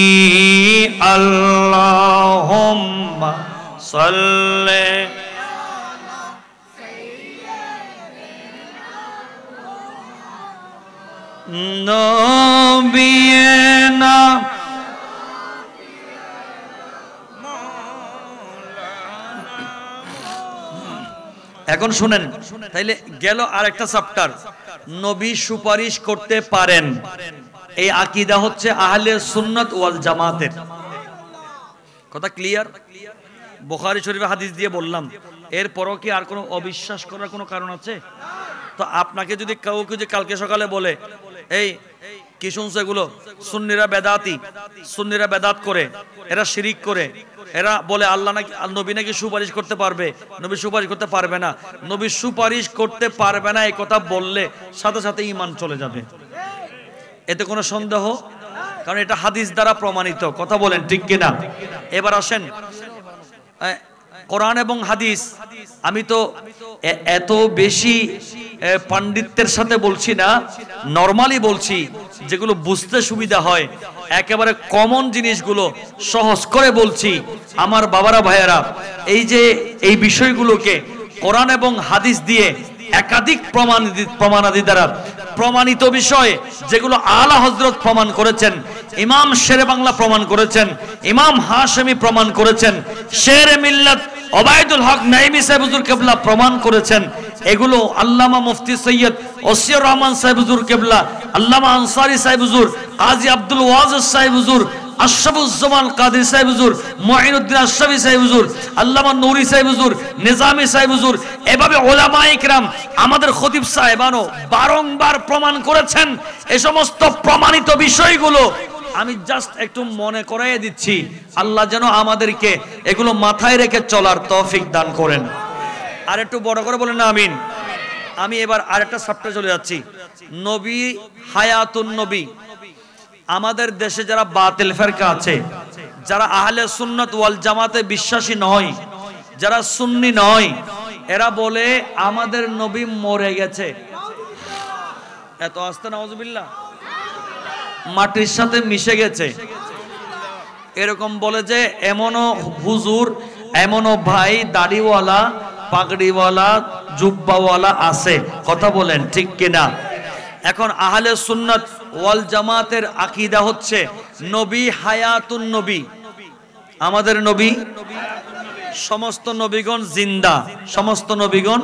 अल्लाहुम्मा सल्ले নবিয়েনা। এখন শুনেন, তাইলে গেল আরেকটা চ্যাপ্টার, নবী সুপারিশ করতে পারেন। এই আকীদা হচ্ছে আহলে সুন্নাত ওয়াল জামাতের। কথা ক্লিয়ার? বুখারী শরীফের হাদিস দিয়ে বললাম, এরপরও কি আর কোনো অবিশ্বাস করার কোনো কারণ আছে? তো আপনাকে যদি কাউকে যে কালকে সকালে বলে এই কি শুনছো এগুলো, সুন্নিরা বেদাতি, সুন্নিরা বেদাত করে, এরা শিরিক করে, এরা বলে আল্লাহ নাকি নবী নাকি সুপারিশ করতে পারবে, নবী সুপারিশ করতে পারবে না, নবী সুপারিশ করতে পারবে না, এই কথা বললে সাথে সাথে ঈমান চলে যাবে। এতে কোনো সন্দেহ? কারণ এটা হাদিস দ্বারা প্রমাণিত। কথা বলেন ঠিক কিনা? এবার আসেন কোরআন এবং হাদিস। আমি তো এত বেশি পাণ্ডিত্যের সাথে বলছি না, নরমালি বলছি, যেগুলো বুঝতে সুবিধা হয়, একেবারে কমন জিনিসগুলো সহজ করে বলছি। আমার বাবারা ভাইয়েরা, এই যে এই বিষয়গুলোকে কোরআন এবং হাদিস দিয়ে একাধিক প্রমাণাদি দ্বারা প্রমাণিত বিষয়, যেগুলো আলা হযরত প্রমাণ করেছেন, ইমাম শেরে বাংলা প্রমাণ করেছেন, ইমাম হাশেমি প্রমাণ করেছেন, শেরে মিল্লাত ওবায়দুল হক নাইমি সাহেব হুজুর কেবলা প্রমাণ করেছেন। এগুলো আল্লামা মুফতি সৈয়দ ওসিয়ুর রহমান সাহেব হুজুর কেবলা, আল্লামা আনসারী সাহেব হুজুর, কাজী আব্দুল ওয়াজিজ সাহেব হুজুর, আশরাফুজ্জামান কাদের সাহেব হুজুর, মুঈনুদ্দিন আশরাফী সাহেব হুজুর, আল্লামা নূরী সাহেব হুজুর, নিজামী সাহেব হুজুর, এভাবে উলামায়ে কিরাম, আমাদের খতিব সাহেবানও বারংবার প্রমাণ করেছেন। এই সমস্ত প্রমাণিত বিষয়গুলো আমি জাস্ট একটু মনে করাইয়ে দিচ্ছি। আল্লাহ যেন আমাদেরকে এগুলো মাথায় রেখে চলার তৌফিক দান করেন। আর একটু বড় করে বলেন না আমিন। আমি এবার আরেকটা চ্যাপ্টারে চলে যাচ্ছি, নবী হায়াতুন নবী। আমাদের দেশে যারা বাতিল ফিরকা আছে, যারা আহলে সুন্নাত ওয়াল জামাতে বিশ্বাসী নয়, যারা সুন্নি নয়, এরা বলে আমাদের নবী মরে গেছে। এত আস্তে নাউজুবিল্লাহ, মাটির সাথে মিশে গেছে, এরকম বলে যে এমনও হুজুর, এমনও ভাই দাড়িওয়ালা, পাগড়িওয়ালা, জুব্বাওয়ালা আছে। কথা বলেন ঠিক কিনা? এখন আহলে সুন্নাত ওয়াল জামাতের আকীদা হচ্ছে নবী হায়াতুন নবী। আমাদের নবী, সমস্ত নবীগণ জিন্দা, সমস্ত নবীগণ,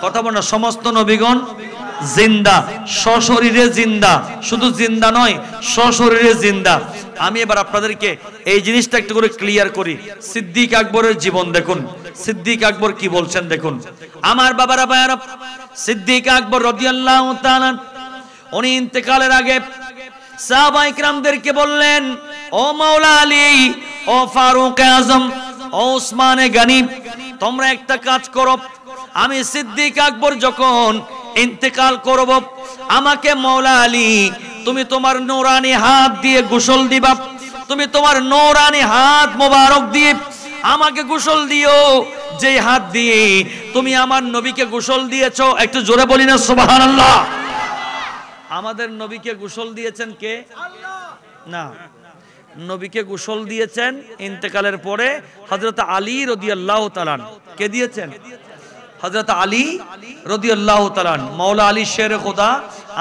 কথা বল না, সমস্ত নবীগণ জিন্দা, সশরীরে জিন্দা, শুধু জিন্দা নয়, সশরীরে জিন্দা। আমি এবার আপনাদেরকে এই জিনিসটা একটু করে ক্লিয়ার করি। সিদ্দিক আকবরের জীবন দেখুন, সিদ্দিক আকবর কি বলছেন দেখুন। আমার বাবারা ভাইয়ারা, সিদ্দিক আকবর রাদিয়াল্লাহু তাআলা উনি ইন্তেকালের আগে সাহাবায়ে কিরামদেরকে বললেন, ও মাওলা আলী, ও ফারুক আজম, ও উসমানে গনি, তোমরা একটা কাজ করো, আমি সিদ্দিক আকবর যখন ইন্তেকাল করব, আমাকে মাওলা আলী তুমি তোমার নূরানি হাত দিয়ে গোসল দিবা, তুমি তোমার নূরানি হাত মোবারক দিয়ে আমাকে গোসল দিও, যে হাত দিয়ে তুমি আমার নবীকে গোসল দিয়েছো। একটু জোরে বলি না সুবহানাল্লাহ। আমাদের নবীকে গোসল দিয়েছেন কে? না, নবীকে গোসল দিয়েছেন ইন্তেকালের পরে হযরত আলী রাদিয়াল্লাহু তাআলা। কে দিয়েছেন? হযরত আলী রাদিয়াল্লাহু তাআলা মাওলা আলী শের খোদা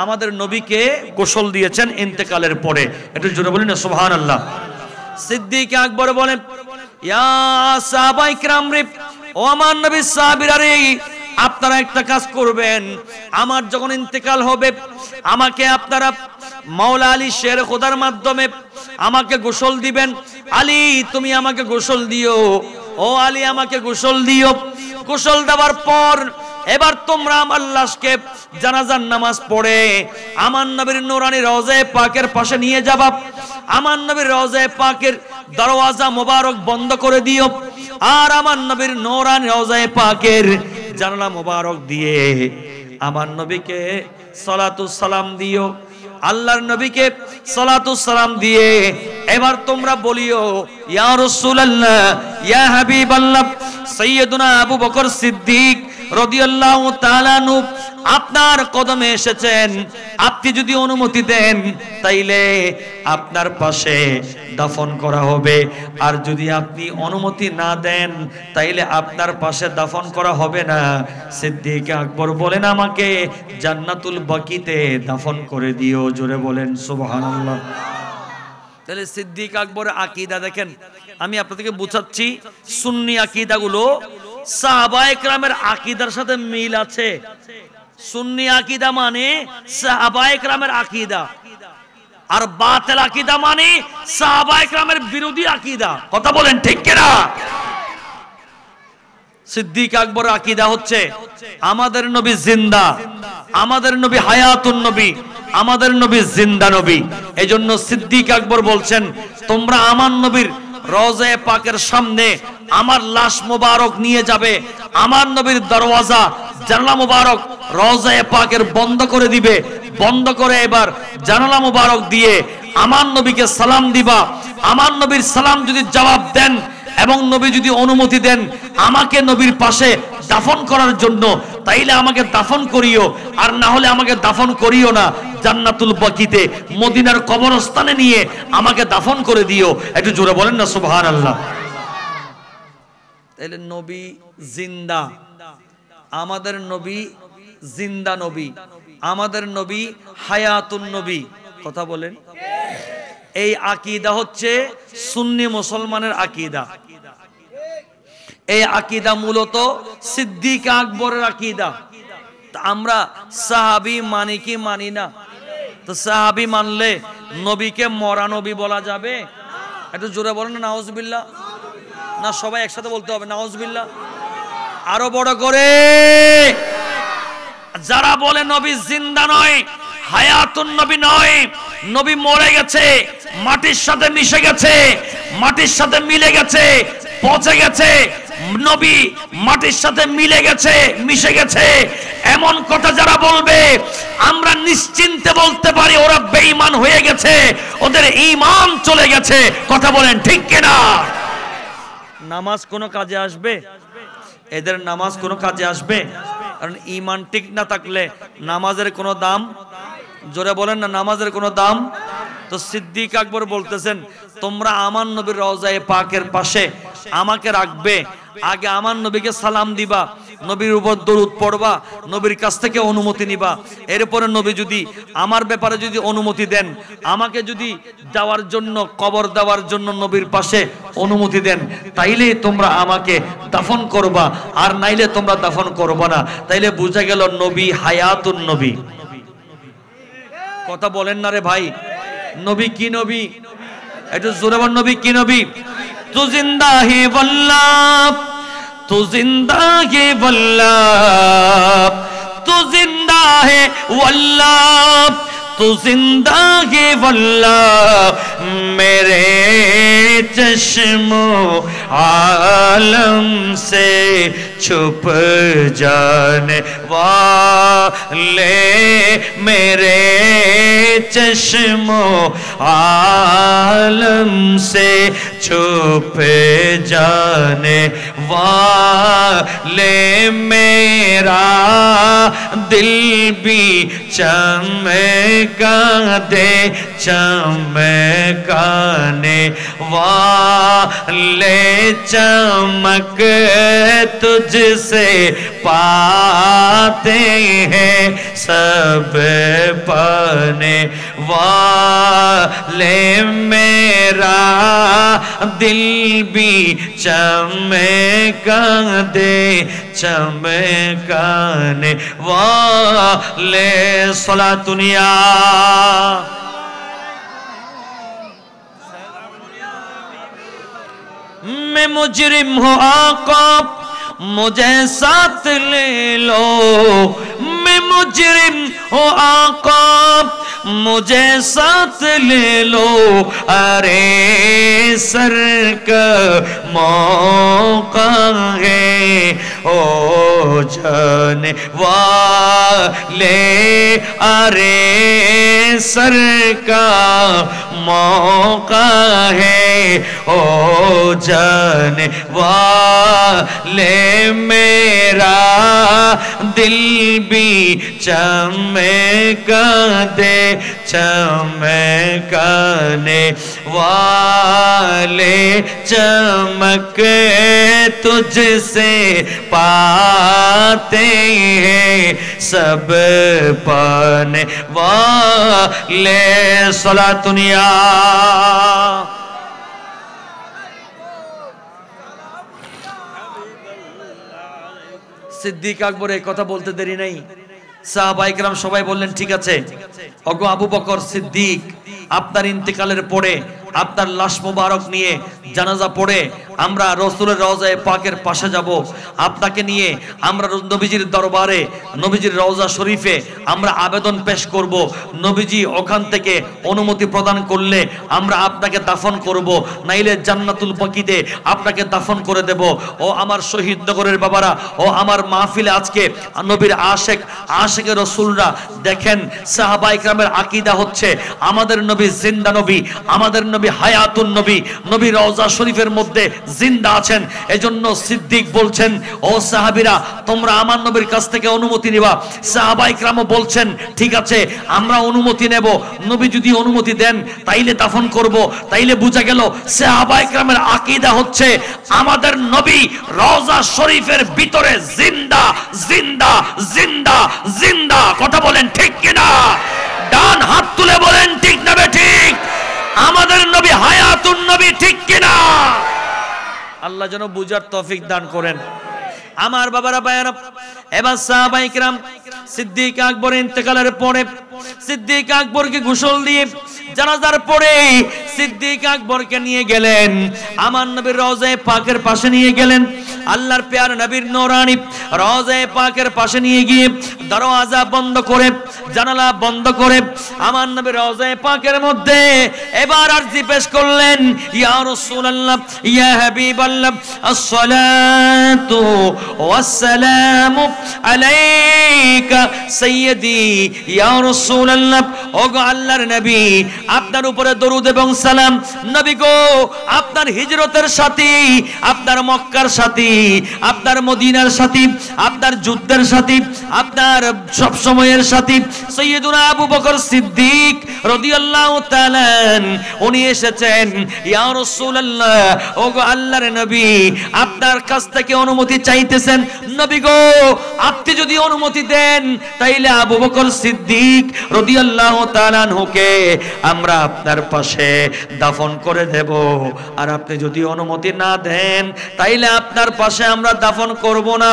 আমাদের নবীকে গোসল দিয়েছেন ইন্তেকালের পরে। একটু জোরে বলেন না সুবহানাল্লাহ। সিদ্দিক আকবর বলেন, ইয়া সাহাবায়ে কিরাম রে, ও আমার নবীর সাহাবীরা রে, আপনারা একটা কাজ করবেন, আমার যখন ইন্তেকাল হবে আমাকে আপনারা মাওলা আলী শের খোদার মাধ্যমে আমাকে গোসল দিবেন। আলী তুমি আমাকে গোসল দিও, ও আলী আমাকে গোসল দিও। গোসল দেওয়ার পর এবার তোমরা আমার লাশকে জানাজার নামাজ পড়ে আমার নবীর নূরানী রওজায়ে পাকের পাশে নিয়ে যাবা। আমার নবীর রওজায়ে পাকের দরওয়াজা মোবারক বন্ধ করে দিও, আর আমার নবীর নূরানী রওজায়ে পাকের জানালা মোবারক দিয়ে আমার নবীকে সালাতুস সালাম দিও। আল্লাহর নবীকে সালাতুস সালাম দিয়ে এবার তোমরা বলিও, ইয়া রাসূলুল্লাহ, ইয়া হাবিবাল্লাহ, সাইয়্যিদুনা আবু বকর সিদ্দিক রাদিয়াল্লাহু তাআলা আনহু আপনার কদমে এসেছেন, আপনি যদি অনুমতি দেন তাইলে আপনার পাশে দাফন করা হবে, আর যদি আপনি অনুমতি না দেন তাইলে আপনার পাশে দাফন করা হবে না। সিদ্দিক আকবর বলেন, আমাকে জান্নাতুল বাকিতে দাফন করে দিও। জোরে বলেন সুবহানাল্লাহ। তাহলে সিদ্দিক আকবরের আকীদা দেখেন, আমি আপনাদেরকে বুঝাচ্ছি, সুন্নি আকীদাগুলো সাহাবায়ে কেরামের আকীদার সাথে মিল আছে। সুন্নি আকীদা মানে সাহাবায়ে কেরামের আকীদা, আর বাতিল আকীদা মানে সাহাবায়ে কেরামের বিরোধী আকীদা। কথা বলেন ঠিক কিনা? সিদ্দিক আকবরের আকীদা হচ্ছে আমাদের নবী জিন্দা, আমাদের নবী হায়াতুন নবী, আমাদের নবী জিন্দা নবী। এজন্য সিদ্দিক আকবর বলছেন, তোমরা আমার নবীর রওজায়ে পাকের সামনে আমার লাশ মোবারক নিয়ে যাবে, আমার নবীর দরওয়াজা জানালা মোবারক রওজায়ে পাকের বন্ধ করে দিবে, বন্ধ করে এবার জানালা মোবারক দিয়ে আমার নবীকে সালাম দিবা। আমার নবীর সালাম যদি জবাব দেন এবং নবী যদি অনুমতি দেন আমাকে নবীর পাশে দাফন করার জন্য, তাইলে আমাকে দাফন করিও, আর না হলে আমাকে দাফন করিও না। জান্নাতুল বাকিতে মদিনার কবরস্থানে নিয়ে আমাকে দাফন করে দিও। একটু জোরে বলেন না সুবহানাল্লাহ। তাইলে নবী জিন্দা, আমাদের নবী জিন্দা নবী, আমাদের নবী হায়াতুন নবী। কথা বলেন। এই আকীদা হচ্ছে সুন্নি মুসলমানের আকীদা। এই আকীদা মূলত সিদ্দিক আকবরের আকীদা। আমরা সাহাবী মানি কি মানি না? তো সাহাবী মানলে নবীকে মরা নবী বলা যাবে? একটু জোরে বলেন না নাউজুবিল্লাহ। না সবাই একসাথে বলতে হবে নাউজুবিল্লাহ, আরো বড় করে। যারা বলে নবী জিন্দা নয়, হায়াতুন নবী নয়, নবী মরে গেছে, মাটির সাথে মিশে গেছে, মাটির সাথে মিলে গেছে, পচে গেছে, নবী মাটির সাথে মিলে গেছে, মিশে গেছে, এমন কথা যারা বলবে আমরা নিশ্চিন্তে বলতে পারি ওরা বেঈমান হয়ে গেছে, ওদের ঈমান চলে গেছে। কথা বলেন ঠিক কিনা? নামাজ কোনো কাজে আসবে? এদের নামাজ কোনো কাজে আসবে? কারণ ঈমান ঠিক না থাকলে নামাজের কোনো দাম, জোরে বলেন না, নামাজের কোনো দাম। তো সিদ্দিক আকবর বলতেছেন, তোমরা আমার নবীর রওজায়ে পাকের পাশে আমাকে রাখবে, আগে আমার নবীকে সালাম দিবা, নবীর উপর দরুদ পড়বা, নবীর কাছ থেকে অনুমতি নিবা। এরপরে নবী যদি আমার ব্যাপারে যদি অনুমতি দেন, আমাকে যদি যাওয়ার জন্য, কবর দেওয়ার জন্য নবীর পাশে অনুমতি দেন, তাইলে তোমরা আমাকে দাফন করবা, আর নাইলে তোমরা দাফন করবা না। তাইলে বুঝা গেল নবী হায়াতুন নবী। কথা বলেন না রে ভাই। নবী কি নবী? একটু জোরে বল, নবী কি নবী? তু জিন্দা হে বল্লাভ, তু জিন্দা হে বল্লাভ, তু জিন্দা হে वल्लाह, तू जिंदा गे वल्लाह, मेरे चश्मो आलम से छुप जाने वाले, मेरे चश्मो आलम से छुप जाने वाले मेरा दिल भी चमका दे, चमकाने वाले चमक तुझसे पाते हैं सब, पाने वाले मेरा दिल भी चमका दे, चमकाने वाले सला दुनिया। मैं मुजरिम हूँ आका मुझे साथ ले लो, मैं मुजरिम हूँ आका मुझे साथ ले लो, अरे सर का मौका है ओ जाने वाले, अरे सर का मौका है ओ जाने वाले मेरा दिल भी चमका दे, चमकाने वाले चमक तुझसे पाते हैं सब, पाने वाले सला दुनिया। সিদ্দিক আকবর এই কথা বলতে দেরি নাই, সাহাবায়ে কেরাম সবাই বললেন ঠিক আছে ওগো আবু বকর সিদ্দিক, আপনার ইন্তেকালের পরে আপনার লাশ মোবারক নিয়ে জানাজা পড়ে আমরা রাসূলের রওজায়ে পাকের পাশে যাব, আপনাকে নিয়ে আমরা নবীজির দরবারে নবীজির রওজা শরীফে আমরা আবেদন পেশ করব, নবীজি ওখান থেকে অনুমতি প্রদান করলে আমরা আপনাকে দাফন করব, নাইলে জান্নাতুল বাকিতে আপনাকে দাফন করে দেব। ও আমার শহীদ নগরের বাবারা, ও আমার মাহফিলে আজকে নবীর আশেক আশেকের রাসূলরা দেখেন, সাহাবায়ে কেরামের আকীদা হচ্ছে আমাদের নবী জিন্দা নবী, আমাদের নবী হায়াতুন নবী, নবী রওজা শরীফের মধ্যে জিন্দা আছেন। এজন্য সিদ্দিক বলছেন ও সাহাবীরা তোমরা আমার নবীর কাছ থেকে অনুমতি নিবা। সাহাবায়ে কেরাম বলছেন ঠিক আছে আমরা অনুমতি নেব, নবী যদি অনুমতি দেন তাইলে দাফন করব। তাইলে বুঝা গেল সাহাবায়ে কেরামের আকীদা হচ্ছে আমাদের নবী রওজা শরীফের ভিতরে জিন্দা জিন্দা জিন্দা জিন্দা। কথা বলেন ঠিক কিনা? ডান হাত তুলে বলেন ঠিক না ঠিক? আমাদের নবী হায়াতুন নবী, ঠিক কিনা? আল্লাহ যেন বুঝার তৌফিক দান করেন। আমার বাবারা ভাইয়েরা, এবার সাহাবায়ে কেরাম সিদ্দিক আকবর ইন্তেকালের পরে সিদ্দিক আকবরকে গোসল দিয়ে জানাজার পরে সিদ্দিক আকবরকে নিয়ে গেলেন আমার নবীর রওজায়ে পাকের পাশে নিয়ে গেলেন। আল্লাহর প্যার নবীর নূরানি রওজায়ে পাকের পাশে নিয়ে গিয়ে দরওয়াজা বন্ধ করে জানালা বন্ধ করে আমার নবীর রওজায়ে পাকের মধ্যে এবার আরজি পেশ করলেন, ইয়া রাসূলুল্লাহ ইয়া হাবিবাল্লাহ আসসালাতু ওয়াসসালামু আলাইকা সাইয়্যিদি ইয়া রাসূলুল্লাহ। ওগো আল্লাহর নবী আপনার উপরে দরুদ এবং সালাম। নবী গো আপনার হিজরতের সাথী, আপনার মক্কার সাথী, আপনার মদিনার সাথী, আপনার যুদ্ধের সাথী, আপনার সব সময়ের সাথী সাইয়্যিদুনা আবু বকর সিদ্দিক রাদিয়াল্লাহু তাআলা উনি এসেছেন। ইয়া রাসূলুল্লাহ ওগো আল্লাহর নবী আপনার কাছ থেকে অনুমতি চাইতেছেন। নবী গো আপনি যদি অনুমতি দেন তাইলে আবু বকর সিদ্দিক রাদিয়াল্লাহু তাআলা আনহুকে আমরা আপনার পাশে দাফন করে দেব, আর আপনি যদি অনুমতি না দেন তাইলে আপনার পাশে আমরা দাফন করব না।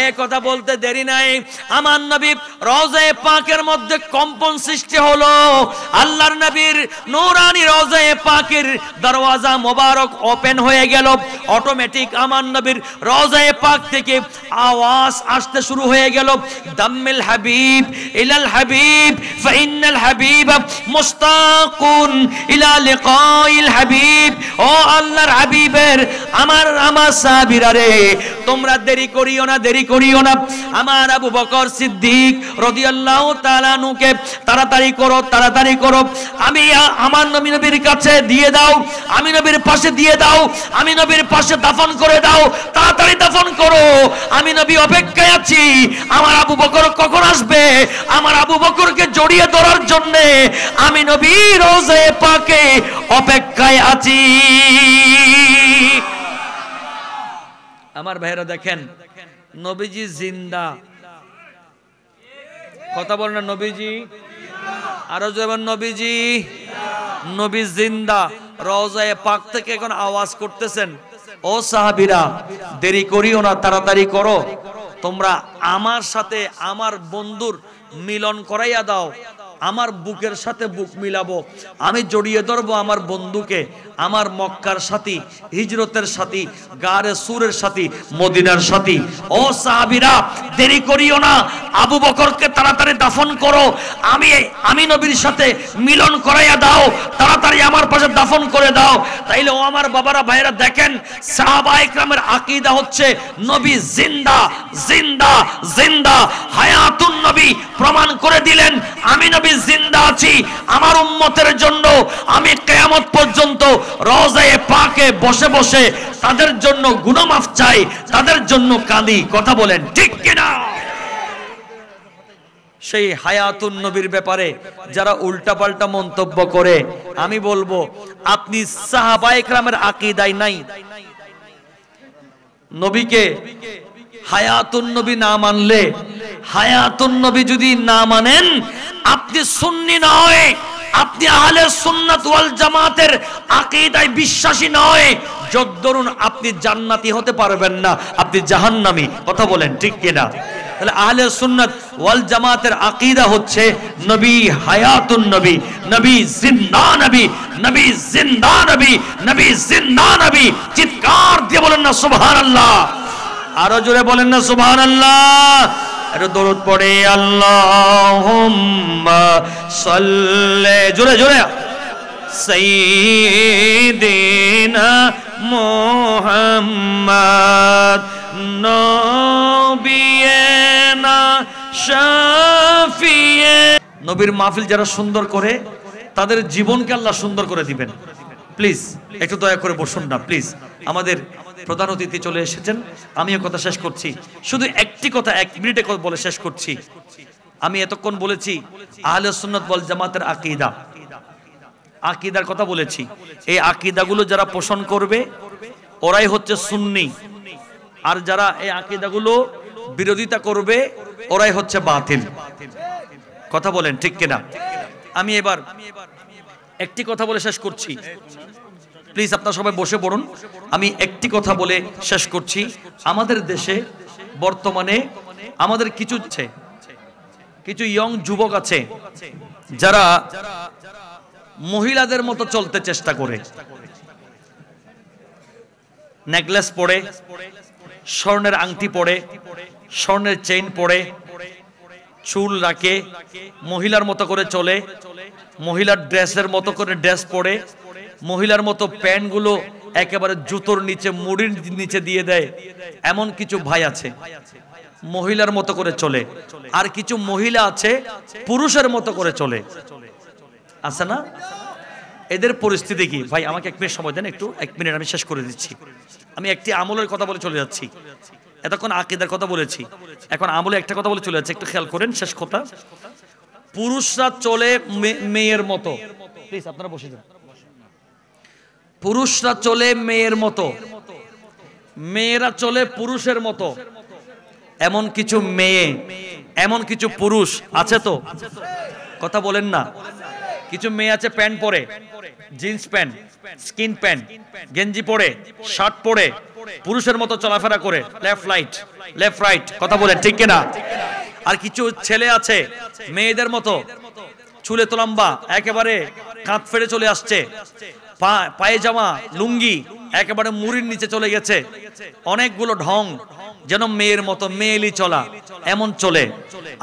এই কথা বলতে দেরি নাই, আমার নবী রওজায়ে পাকের মধ্যে কম্পন সৃষ্টি হলো। আল্লাহর নবীর নূরানি রওজায়ে পাকের দরওয়াজা মোবারক ওপেন হয়ে গেল। অটোমেটিক আমার নবীর রওজায়ে পাক থেকে আওয়াজ আসতে শুরু হয়ে গেল, দাম্মিল হাবিব ইলাল হাবিব ফাইনাল হাবিব মুস্তাকুন ইলা লিকাইল হাবিব। ও আল্লাহর হাবিবের আমার সাহাবীরা রে তোমরা দেরি করিও না, দেরি করিও না। আমার আবু বকর সিদ্দিক রাদিয়াল্লাহু তাআলা আনহুকে তাড়াতাড়ি করো, তাড়াতাড়ি করো, আমি আমার নবীর কাছে দিয়ে দাও, আমি নবীর পাশে দিয়ে দাও, আমি নবীর পাশে দাফন করে দাও, তাড়াতাড়ি দাফন করো, আমি নবী অপেক্ষায় আছি, আমার আবু বকর কখন আসবে, আমার আবু বকরকে জড়িয়ে ধরার জন্য আমি নবী রওজায়ে পাকে অপেক্ষায় আছি। আমার ভাইরা দেখেন, নবীজি জিন্দা, কথা বলেন না নবীজি, আরো যেমন নবীজি, নবী জিন্দা। রওজায়ে পাক থেকে এখন আওয়াজ করতেছেন, ও সাহাবীরা দেরি করিও না, তাড়াতাড়ি করো, তোমরা আমার সাথে আমার বন্ধুর মিলন করাইয়া দাও, আমার বুকের সাথে বুক মিলাবো, আমি জড়িয়ে ধরবো আমার বন্ধুকে, আমার মক্কার সাথী, হিজরতের সাথী, গারে সুরের সাথী, মদিনার সাথী। ও সাহাবীরা দেরি করিও না, আবু বকরকে তাড়াতাড়ি দাফন করো, আমি নবীর সাথে মিলন করাইয়া দাও, তাড়াতাড়ি আমার পাশে দাফন করে দাও। তাইলে ও আমার বাবারা ভাইরা দেখেন, সাহাবায়ে কেরামের আকীদা হচ্ছে নবী জিন্দা, জিন্দা, জিন্দা, হায়াতুন নবী প্রমাণ করে দিলেন আমি নবী জিন্দা আছি, আমার উম্মতের জন্য আমি কিয়ামত পর্যন্ত রওজায়ে পাকে বসে বসে তাদের জন্য গুনাহ মাফ চাই, তাদের জন্য কাঁদি। কথা বলেন ঠিক কিনা? সেই হায়াতুন নবীর ব্যাপারে যারা উল্টাপাল্টা মন্তব্য করে, আমি বলবো আপনি সাহাবায়ে কেরামের আকীদায় নাই। নবীকে হায়াতুন নবী না মানলে, হায়াতুন নবী যদি না মানেন, আপনি সুন্নি নয়, আপনি আহলে সুন্নাত ওয়াল জামাতের আকীদায় বিশ্বাসী নয়, যদ্দরুন আপনি জান্নাতি হতে পারবেন না, আপনি জাহান্নামী। কথা বলেন ঠিক কিনা? তাহলে আহলে সুন্নাত ওয়াল জামাতের আকীদা হচ্ছে নবী হায়াতুন নবী, নবী জিন্দা নবী, নবী জিন্দা নবী, নবী জিন্দা নবী। চিৎকার দিয়ে বলেন না সুবহানাল্লাহ, আরো জোরে বলেন না সুবহানাল্লাহ। একটু দরুদ পড়ে, আল্লাহুম্মা সাল্লি, জোরে জোরে, সাইয়্যিদিনা মুহাম্মদ নবিয়েনা শাফিয়ে। নবীর মাহফিল যারা সুন্দর করে, তাদের জীবনকে আল্লাহ সুন্দর করে দিবেন। প্লিজ একটু দয়া করে বসুন না প্লিজ। আমাদের প্রধান অতিথি চলে এসেছেন, আমিও কথা শেষ করছি, শুধু একটি কথা 1 মিনিটে বলে শেষ করছি। আমি এতক্ষণ বলেছি আহলে সুন্নাত ওয়াল জামাতের আকীদা, আকীদার কথা বলেছি। এই আকীদাগুলো যারা পোষণ করবে ওরাই হচ্ছে সুন্নি, আর যারা এই আকীদাগুলো বিরোধিতা করবে ওরাই হচ্ছে বাতিল। কথা বলেন ঠিক কিনা? আমি এবার একটি কথা বলে শেষ করছি, প্লিজ আপনারা সবাই বসে পড়ুন। আমি একটি কথা বলে শেষ করছি। আমাদের দেশে বর্তমানে আমাদের কিছু ইয়ং যুবক আছে যারা মহিলাদের মতো চলতে চেষ্টা করে, নেকলেস পরে, স্বর্ণের আংটি পরে, স্বর্ণের চেইন পরে, চুল রাখে, মহিলার মতো করে চলে, মহিলার ড্রেসের মতো করে ড্রেস পরে, মহিলার মতো প্যান্টগুলো একেবারে জুতোর নিচে, মুড়ির নিচে দিয়ে দেয়। এমন কিছু ভাই আছে মহিলার মতো করে চলে, আর কিছু মহিলা আছে পুরুষের মতো করে চলে, আছে না? এদের পরিস্থিতি কি ভাই? আমাকে 1 মিনিট সময় দেন, একটু 1 মিনিট, আমি শেষ করে দিচ্ছি। আমি একটি আমলের কথা বলে চলে যাচ্ছি। এতক্ষণ আকীদার কথা বলেছি, এখন আমলে একটা কথা বলে চলে যাচ্ছে, একটু খেয়াল করেন। শেষ কথা, পুরুষরা চলে মেয়ের মতো, প্লিজ আপনারা বসে যান। পুরুষরা চলে মেয়ের মতো, মেয়েরা চলে পুরুষের মতো। এমন কিছু মেয়ে, এমন কিছু পুরুষ আছে তো? কথা বলেন না। কিছু মেয়ে আছে প্যান্ট পরে, জিন্স প্যান্ট, স্কিন প্যান্ট, গেঞ্জি পরে, শার্ট পরে, পুরুষের মতো চলাফেরা করে, লেফট রাইট, লেফট রাইট। কথা বলেন ঠিক কিনা? আর কিছু ছেলে আছে মেয়েদের মতো, চুলে তোলাম্বা, একেবারে কাঁধ ফেড়ে চলে আসছে, পায়জামা লুঙ্গি একেবারে মুড়ির নিচে চলে গেছে, অনেকগুলো ঢং, যেন মেয়ের মতো, মেয়েলি চলা, এমন চলে।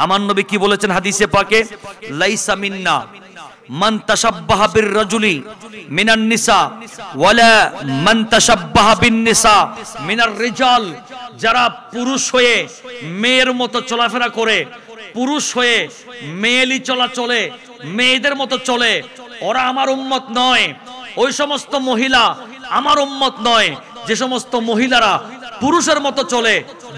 আমার নবী কি বলেছেন হাদিসে পাকে? লাইসা মিন্না মান তাশাব্বাহা বির রাজুলি মিনান নিসা ওয়ালা মান তাশাব্বাহা বিন নিসা মিনার রিজাল। যারা পুরুষ হয়ে মেয়ের মতো চলাফেরা করে, পুরুষ হয়ে মেয়েলি চলা চলে, মেয়েদের মতো চলে, ওরা আমার উম্মত নয়। ওই সমস্ত মহিলা আমার উম্মত নয় যে সমস্ত মহিলারা পুরুষের মতো চলে,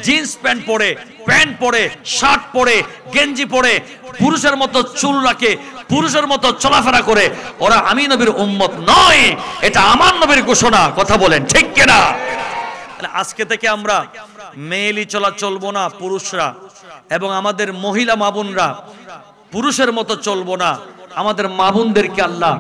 জিন্স প্যান্ট পরে, প্যান্ট পরে, শার্ট পরে, গেঞ্জি পরে, পুরুষের মতো চুল রাখে, পুরুষের মতো চলাফেরা করে, ওরা আমি নবীর উম্মত নয়। এটা আমার নবীর ঘোষণা। কথা বলেন ঠিক কিনা? আজকে থেকে আমরা মেয়েলি চলা চলবো না পুরুষরা, এবং আমাদের মহিলা মা বোনরা পুরুষের মতো চলবো না। আমাদের মা বোনদেরকে আল্লাহ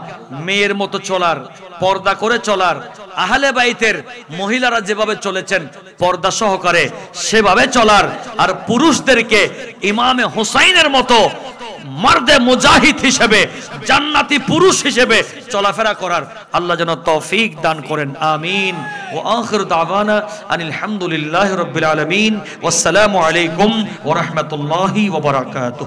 মেয়ের মতো চলার, পর্দা করে চলার, আহলে বাইতের মহিলারা যেভাবে চলেছেন পর্দা সহকারে সেভাবে চলার, আর পুরুষদেরকে ইমামে হুসাইনের মতো মার্দে মুজাহিদ হিসেবে, জান্নাতি পুরুষ হিসেবে চলাফেরা করার আল্লাহ যেন তৌফিক দান করেন। আমিন। ওয়া আখিরু দাওয়ানা আনিল হামদুলিল্লাহি রাব্বিল আলামিন। ওয়াসসালামু আলাইকুম ওয়া রাহমাতুল্লাহি ওয়া বারাকাতুহু।